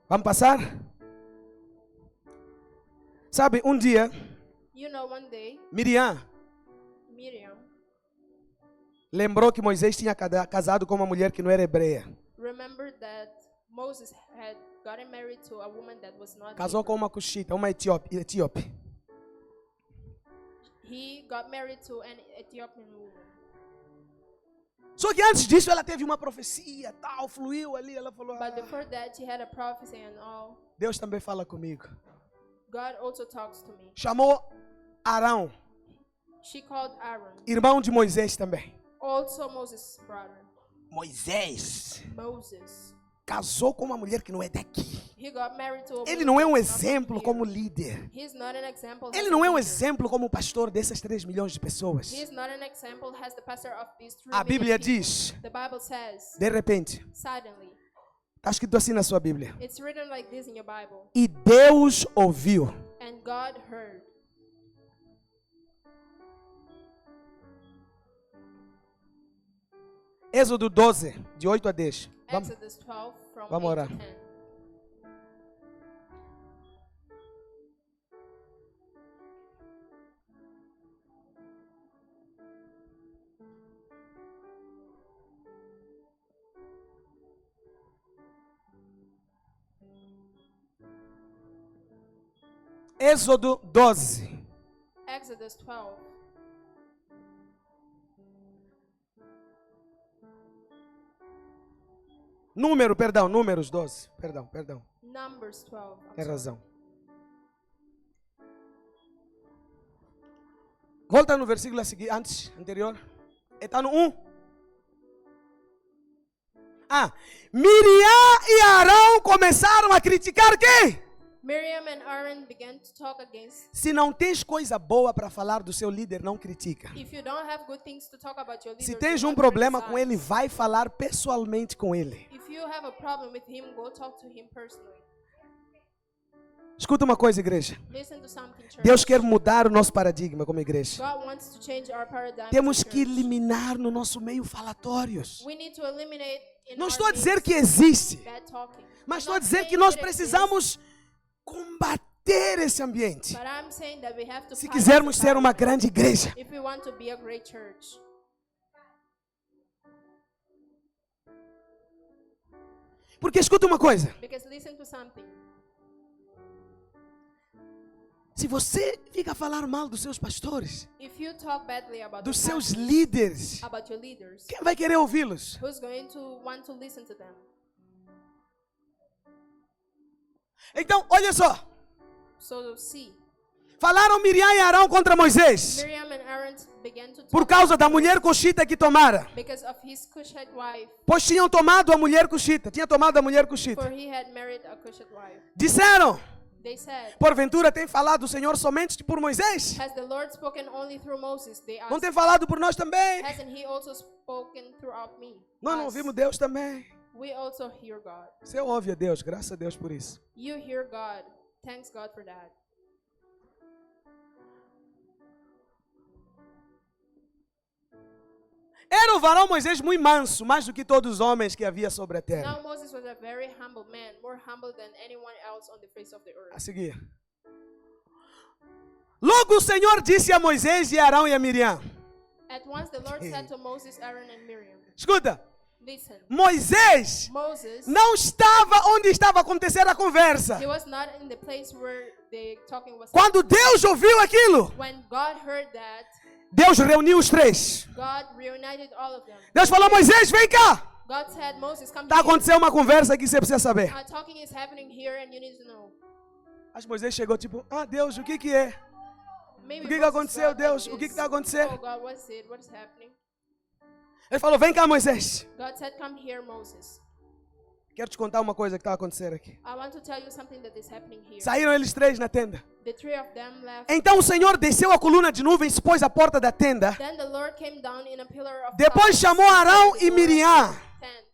Vamos passar? Sabe, um dia, You know, one day, Miriam Miriam lembrou que Moisés tinha casado com uma mulher que não era hebreia. remembered that Moses had gotten married to a woman that was not Casou com Hebrew. uma cuxita, uma etíope. He got married to an Ethiopian woman. Só que antes disso ela teve uma profecia, tal, fluiu ali, ela falou: But before that, he had a prophecy and all. Deus também fala comigo. God also talks to me. Chamou Arão, She called Aaron, irmão de Moisés também. also Moses' brother. Moisés Moses. casou com uma mulher que não é daqui. He got married to a Ele woman não é um that's not from exemplo here. como líder. He's not an example. Ele as não a é um leader. exemplo como pastor dessas 3 milhões de pessoas. He is not an example as the pastor of these 3 A million Bíblia people. diz, The Bible says, de repente, suddenly. está escrito assim na sua Bíblia. It's written like this in your Bible. E Deus ouviu. And God heard. Êxodo 12, de 8 a 10. Vamos. Exodus 12 from Vamos 8 orar. to 10. Êxodo 12. Exodus 12. Números 12. Perdão. Numbers 12. I'm Tem sorry. razão. Volta no versículo a seguir, anterior. Está no 1. Miriam e Arão começaram a criticar quem? Miriam and Aaron began to talk against. Se não tens coisa boa para falar do seu líder, não critica. If you don't have good things to talk about your leader, Se do tens not um problema criticize. com ele, vai falar pessoalmente com ele. If you have a problem with him, go talk to him personally. Escuta uma coisa, igreja. Listen to something, church. Deus quer mudar o nosso paradigma como igreja. God wants to change our paradigm. Temos as a que church. eliminar no nosso meio falatórios. We need to eliminate in Não our estou a dizer midst que existe, bad talking. mas I'm estou a not dizer saying que nós that it precisamos combater esse ambiente. exists, but I'm saying that we have to Se fight quisermos this ser uma battle grande igreja. if we want to be a great church. Porque escuta uma coisa. Because listen to something. Se você fica a falar mal dos seus pastores, If you talk badly about dos the seus pastors, líderes, about your leaders, quem vai querer ouvi-los? who's going to want to listen to them? Então, olha só. So see, Falaram Miriam e Arão contra Moisés Miriam and Aaron began to por talk causa da mulher cuxita que tomara. because of his Cushite wife, Pois tinham tomado a mulher cuxita. Tinha tomado a mulher cuxita. for he had married a Cushite wife. Disseram, They said, porventura tem falado o Senhor somente por Moisés? has the Lord spoken only through Moses? They Não asked, tem falado por nós também? hasn't he also spoken throughout me? Nós não Us. ouvimos Deus também. We also hear God. Você ouve a Deus, graças a Deus por isso. You hear God. Thanks God for that. Era o varão Moisés muito manso, mais do que todos os homens que havia sobre a terra. Now Moses was a very humble man, more humble than anyone else on the face of the A earth. seguir. Logo o Senhor disse a Moisés e a Arão e a Miriam. At once the Lord said to Moses, Aaron, and Miriam, Escuta, listen, Moisés Moses, não estava onde estava a acontecer a conversa. he was not in the place where the talking was Quando Deus ouviu aquilo, When God heard that, Deus reuniu os três. God reunited all of them. Deus falou, Moisés, vem cá. God said, Moses, come Está here. acontecendo uma conversa aqui que você precisa saber. Talking is happening here and you need to know. Acho que Moisés chegou tipo, Deus, o que é? Maybe O que Moses aconteceu, felt like Deus? O que this. está acontecendo? Oh God, what's it? What is happening? Ele falou, vem cá, Moisés. God said, come here, Moses. Quero te contar uma coisa que está acontecendo aqui. I want to tell you something that is happening here. Saíram eles três na tenda. The three of them left. Então o Senhor desceu a coluna de nuvem, se pôs à porta da tenda. Then the Lord came down in a pillar of Depois cloud chamou Arão e before Miriam. the tent,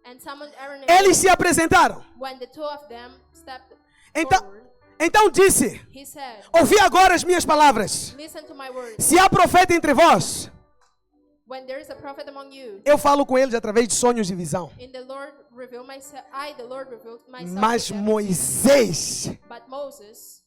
and summoned Aaron and Eles se Miriam. apresentaram. When the two of them stepped Então, forward, então disse, he said, ouvi agora as minhas palavras. listen to my words. Se há profeta entre vós, When there is a prophet among you, eu falo com eles através de sonhos e visão. in the Lord reveal myself, I, the Lord, revealed myself Mas to them. Moisés, But Moses,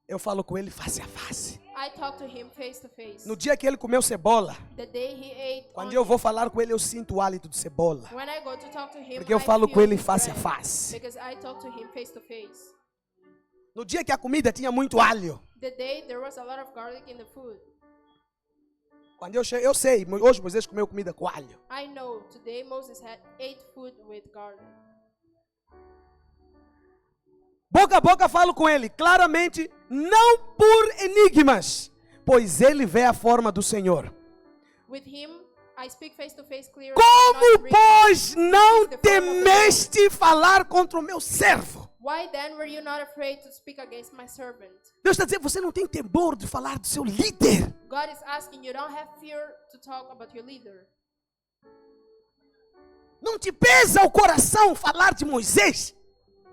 eu falo com ele face a face. I talked to him face to face. No dia que ele comeu cebola, The day he ate quando onion, eu vou falar com ele, eu sinto o hálito de cebola. when I go to talk to him, Porque eu I falo feel com ele his face a breath, face. because I talk to him face to face. No dia que a comida tinha muito alho. The day there was a lot of garlic in the food. Quando eu chego, eu sei, hoje Moisés comeu comida com alho. I know today Moses ate food with garlic. Boca a boca falo com ele, claramente, não por enigmas, pois ele vê a forma do Senhor. With him, I speak face to face clearly. Como, pois, não temeste falar contra o meu servo? Why then were you not afraid to speak against my servant? Deus está dizendo, você não tem temor de falar do seu líder. God is asking you, don't have fear to talk about your leader. Não te pesa o coração falar de Moisés?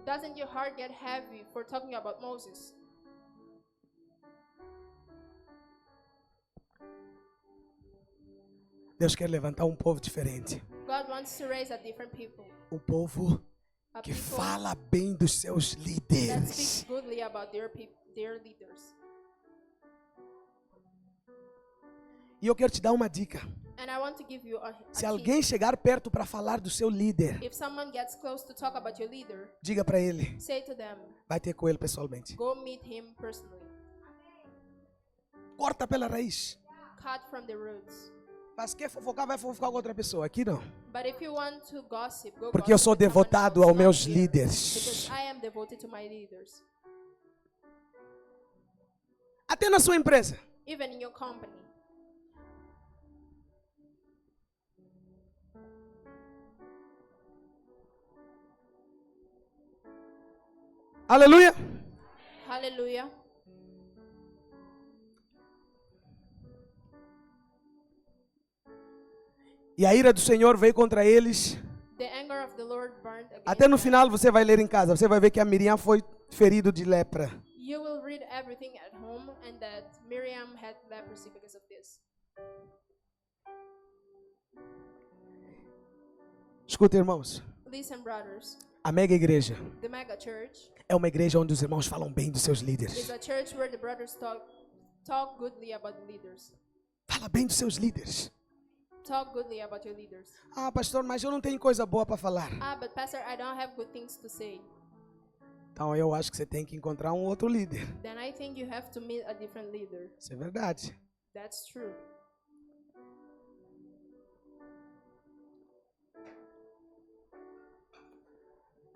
Doesn't your heart get heavy for talking about Moses? Deus quer levantar um povo diferente. God wants to raise a different people. Um povo A que people fala bem dos seus that líderes. speaks goodly about their leaders. E eu quero te dar uma dica. And I want to give you a Se tip. alguém chegar perto para falar do seu líder, If someone gets close to talk about your leader, diga para ele, say to them, vai ter com ele pessoalmente. go meet him personally. Corta pela raiz. Cut from the roots. Mas quer fofocar, vai fofocar com outra pessoa. Aqui não. But if you want to gossip, go Porque eu gossip sou with someone devotado else, aos not meus here. líderes. Because I am devoted to my leaders. Até na sua empresa. Even in your company. Aleluia. Hallelujah. E a ira do Senhor veio contra eles. The anger of the Lord burned against Até no them. final você vai ler em casa. Você vai ver que a Miriam foi ferido de lepra. You will read everything at home and that Miriam had leprosy because of this. Escuta, irmãos. Listen, brothers. A mega igreja The mega church é uma igreja onde os irmãos falam bem dos seus is líderes. a church where the brothers talk goodly about the leaders. Fala bem dos seus líderes. Talk goodly about your leaders. Ah, pastor, mas eu não tenho coisa boa para falar. But pastor, I don't have good things to say. Então eu acho que você tem que encontrar um outro líder. Then I think you have to meet a different leader. Isso é verdade. That's true.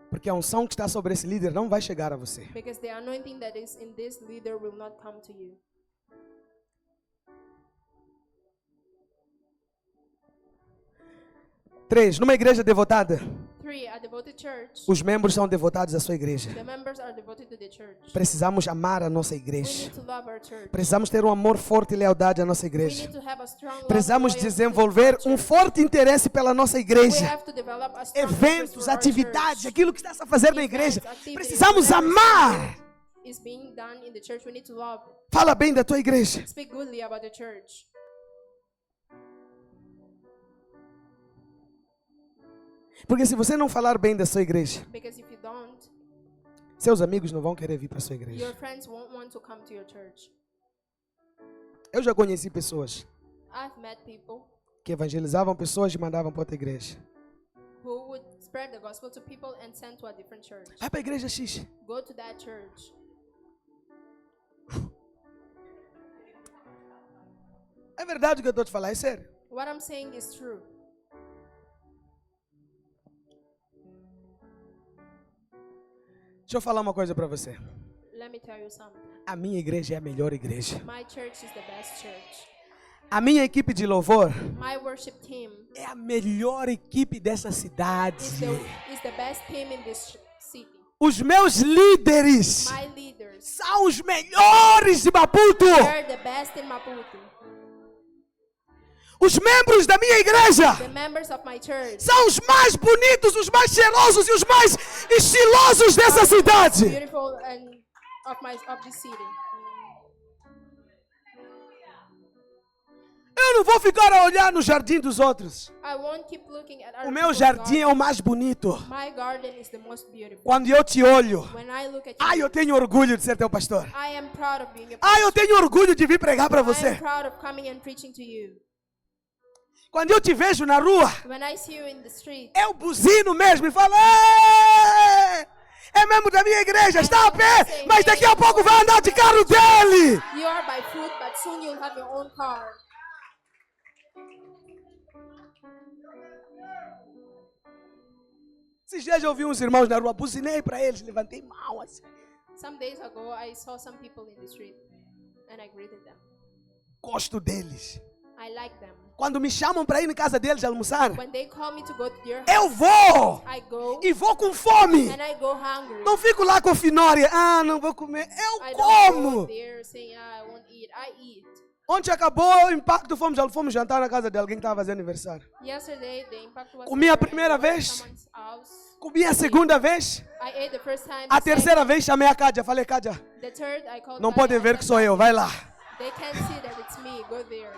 Porque a unção que está sobre esse líder não vai chegar a você. Because the anointing that is in this leader will not come to you. Três, numa igreja devotada, 3, a devoted church. os membros são devotados à sua igreja. The members are devoted to the church. Precisamos amar a nossa We igreja. need to love our church. Precisamos ter um amor forte e lealdade à nossa We igreja. need to have a strong love Precisamos and loyalty to desenvolver our um church. forte interesse pela nossa We igreja. have to develop a strong interest Eventos, for our atividades, church. aquilo que está a fazer na igreja. Events, activities, Precisamos whatever amar. is being done in the church, we need to love it. Fala bem da tua igreja. Speak goodly about the church. Porque se você não falar bem da sua igreja, Because if you don't, seus amigos não vão querer vir para a sua your igreja. friends won't want to come to your church. Eu já conheci pessoas I've met people que evangelizavam pessoas e mandavam para outra igreja. who would spread the gospel to people and send to a different church. Vai para a igreja X. Go to that church. É verdade o que eu estou te falando, é sério. What I'm saying is true. Deixa eu falar uma coisa para você. Let me tell you something. A minha igreja é a melhor igreja. My church is the best church. A minha equipe de louvor My worship team é a melhor equipe dessa cidade. is the best team in this city. Os meus líderes My leaders, são os melhores de Maputo. they're the best in Maputo. Os membros da minha igreja The members of my church, são os mais bonitos, os mais cheirosos e os mais estilosos dessa cidade. beautiful and of this city. Eu não vou ficar a olhar no jardim dos outros. I won't keep looking at O other meu people's jardim é garden. o mais bonito. My garden is the most beautiful. Quando eu te olho, When I look at ai, you, eu tenho orgulho de ser teu pastor. I am proud of being a Ai, eu tenho orgulho de vir pregar para I am você. proud of coming and preaching to you. Quando eu te vejo na rua, When I see you in the street, eu buzino mesmo e falo: "Ei, é membro da minha igreja, está a pé, mas daqui a pouco vai andar de carro dele." you are by foot, but soon you'll have your own car. Esses dias eu vi uns irmãos na rua, buzinei para eles, levantei mão assim. Some days ago, I saw some people in the street, and I greeted them. Gosto deles. I like them. Quando me chamam para ir na casa deles almoçar, When they call me to go to their house, eu vou I go, e vou com fome. and I go hungry. Não fico lá com finória. Ah, não vou comer. Eu I don't go como. there saying, I won't eat. I eat. Ontem acabou o impacto, fomos jantar na casa de alguém que estava fazendo aniversário. Yesterday, the impact was Comi a there, primeira and I went vez. to someone's house. Comi a segunda vez. I ate the first time. A the second- terceira vez chamei a Cádia. Falei: "Cádia, The third, I called não Nadia, podem I ver que said, sou eu. Vai lá." They can't see that it's me. Go there.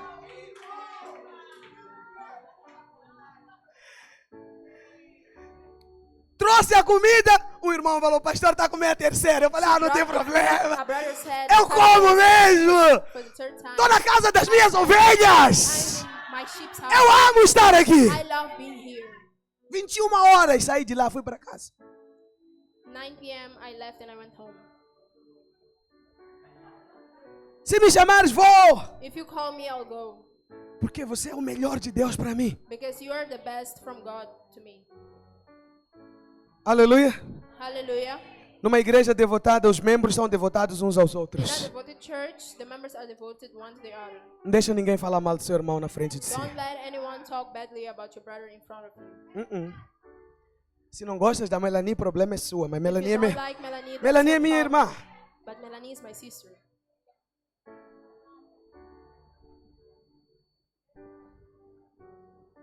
Trouxe a comida. O irmão falou: "Pastor, está a comer a terceira." Eu falei: "Ah, não tem A problema. brother said, Eu como mesmo. for the third time, Estou na casa das minhas ovelhas. I'm in my sheep's house. Eu amo estar aqui. I love being here. 21 horas saí de lá, fui para casa. 9 p.m. I left and I went home. Se me chamares, vou. If you call me, I'll go. Porque você é o melhor de Deus para mim. Because you are the best from God to me. Aleluia. Hallelujah. Numa igreja devotada, os membros são devotados uns aos In a outros. devoted church, the members are devoted one to the other. Não deixa ninguém falar mal do seu irmão na frente de si. Don't let anyone talk badly about your brother in front of you. Se não gostas da Melanie, o problema é sua. Mas If Melanie you é don't minha. like Melanie, that's Melanie é your minha problem. irmã. But Melanie is my sister.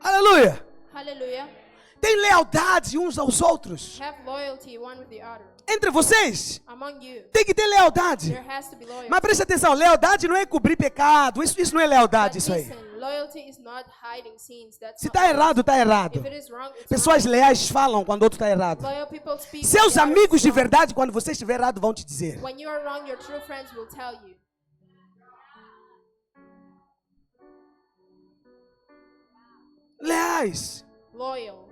Aleluia. Hallelujah. Tem lealdade uns aos outros. Have loyalty one with the other. Entre vocês, Among you, tem que ter lealdade. there has to be loyalty. Mas preste atenção, lealdade não é cobrir pecado. Isso não é But lealdade, isso aí. listen, loyalty is not hiding sins. That's Se not está errado, está errado. If it is wrong, it's Pessoas wrong. leais falam quando outro está errado. Loyal people speak. Seus when the other amigos is de wrong. verdade, quando você estiver errado, vão te dizer. When you are wrong, your true friends will tell you. Leais. Loyal.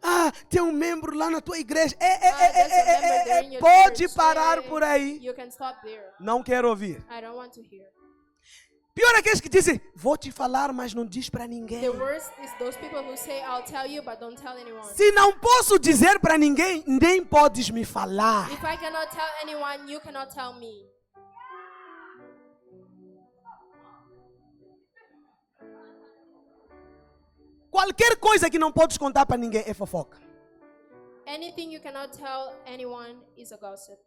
Ah, tem um membro lá na tua igreja. There's a member there in your Pode church. parar por aí. You can stop there. Não quero ouvir. I don't want to hear. Pior é aqueles que dizem, vou te falar, mas não diz para ninguém. The worst is those people who say, I'll tell you, but don't tell anyone. Se não posso dizer para ninguém, nem podes me falar. If I cannot tell anyone, you cannot tell me. Qualquer coisa que não podes contar para ninguém é fofoca. Anything you cannot tell anyone is a gossip.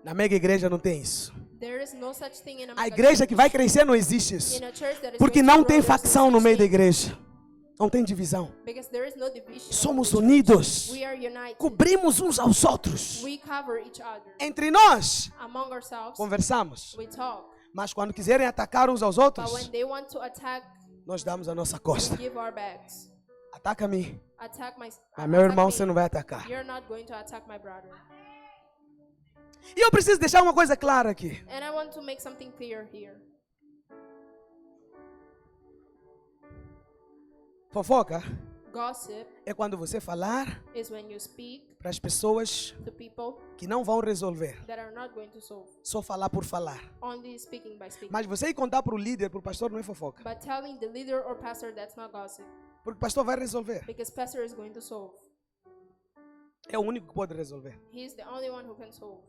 Na mega igreja não tem isso. There is no such thing in a A mega igreja church. que vai crescer não existe isso. In a church that is Porque going to não grow, tem there's no facção no such meio da thing. igreja. Não tem divisão. Because there is no division. Somos in the church. unidos. We are united. Cobrimos uns aos outros. We cover each other. Entre nós, Among ourselves, conversamos. we talk. Mas quando quiserem atacar uns aos But outros, when they want to attack, nós damos a nossa we costa. give our backs. Ataca-me. Attack my. Mas meu attack irmão, me. você não vai atacar. You're not going to attack my brother. E eu preciso deixar uma coisa clara aqui. And I want to make something clear here. Fofoca Gossip é quando você falar is when you speak para as pessoas to people que não vão resolver. that are not going to solve. Só falar por falar. Only speaking by speaking. Mas você ir contar para o líder, para o pastor, não é fofoca. But telling the leader or pastor, that's not gossip. Porque o pastor vai resolver. Because pastor is going to solve. É o único que pode resolver. He is the only one who can solve.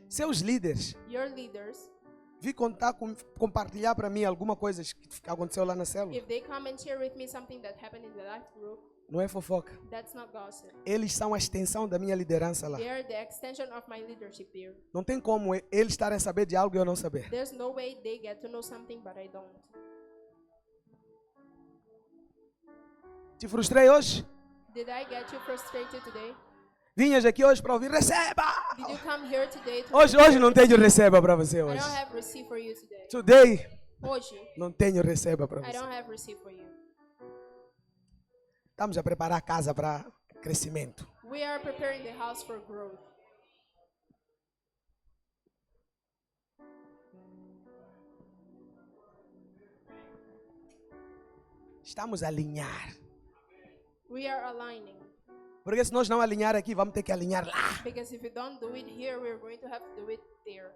Seus líderes, Your leaders, vi contar, compartilhar para mim alguma coisa que aconteceu lá na célula. if they come and share with me something that happened in the life group, Não é fofoca. that's not gossip. Eles são a extensão da minha liderança lá. They are the extension of my leadership here. Não tem como eles estarem a saber de algo e eu não saber. There's no way they get to know something, but I don't. Te frustrei hoje? Did I get you frustrated today? Vinhas aqui hoje para ouvir, receba! Did you come here today to Hoje não tenho receba para você I hoje. don't have receipt for you today. Today, Hoje, não tenho receba para I você. don't have receipt for you. Estamos a preparar a casa para crescimento. We are preparing the house for growth. Estamos a alinhar. We are aligning. Porque se nós não alinhar aqui, vamos ter que alinhar lá. Because if we don't do it here, we're going to have to do it there.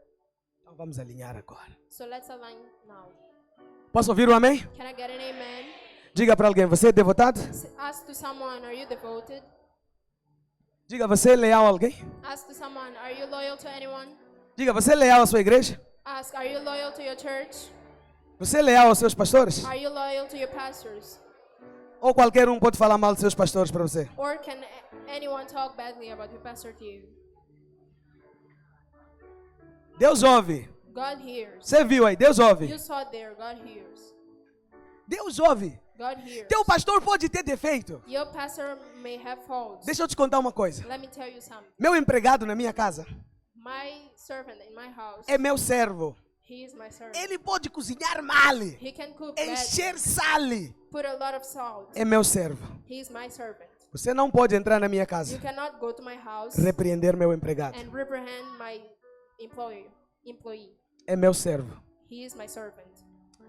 Então vamos alinhar agora. So let's align now. Posso ouvir um amém? Can I get an amen? Diga para alguém, você é devotado? Ask to someone, are you devoted? Diga, você é leal a alguém? Ask to someone, are you loyal to anyone? Diga, você é leal à sua igreja? Ask, are you loyal to your church? Você é leal aos seus pastores? Are you loyal to your pastors? Ou qualquer um pode falar mal dos seus pastores para você? Or can anyone talk badly about your pastor to you? Deus ouve. God hears. Você viu aí? Deus ouve. You saw it there, God hears. Deus ouve. God hears. Teu pastor pode ter defeito. Your pastor may have faults. Deixa eu te contar uma coisa. Let me tell you something. Meu empregado na minha casa My servant in my house, é meu servo. he is my servant. Ele pode cozinhar mal, He can cook badly, encher sal. put a lot of salt. É meu servo. He is my servant. Você não pode entrar na minha casa, You cannot go to my house repreender meu empregado. and reprehend my employee. É meu servo. He is my servant.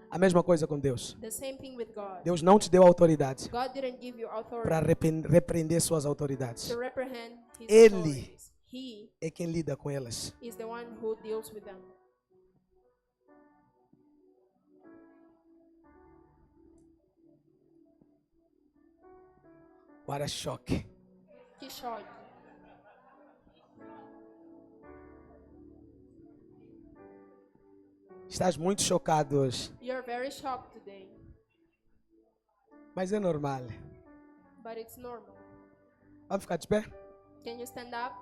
A mesma coisa com Deus. The same thing with God. Deus não te deu autoridade God didn't give you authority para repreender suas autoridades. to reprehend his Ele authorities. He É quem lida com elas. is the one who deals with them. What a choque. Que choque. Estás muito chocado hoje, You're very shocked today, mas é normal. but it's normal. Vamos ficar de pé? Can you stand up?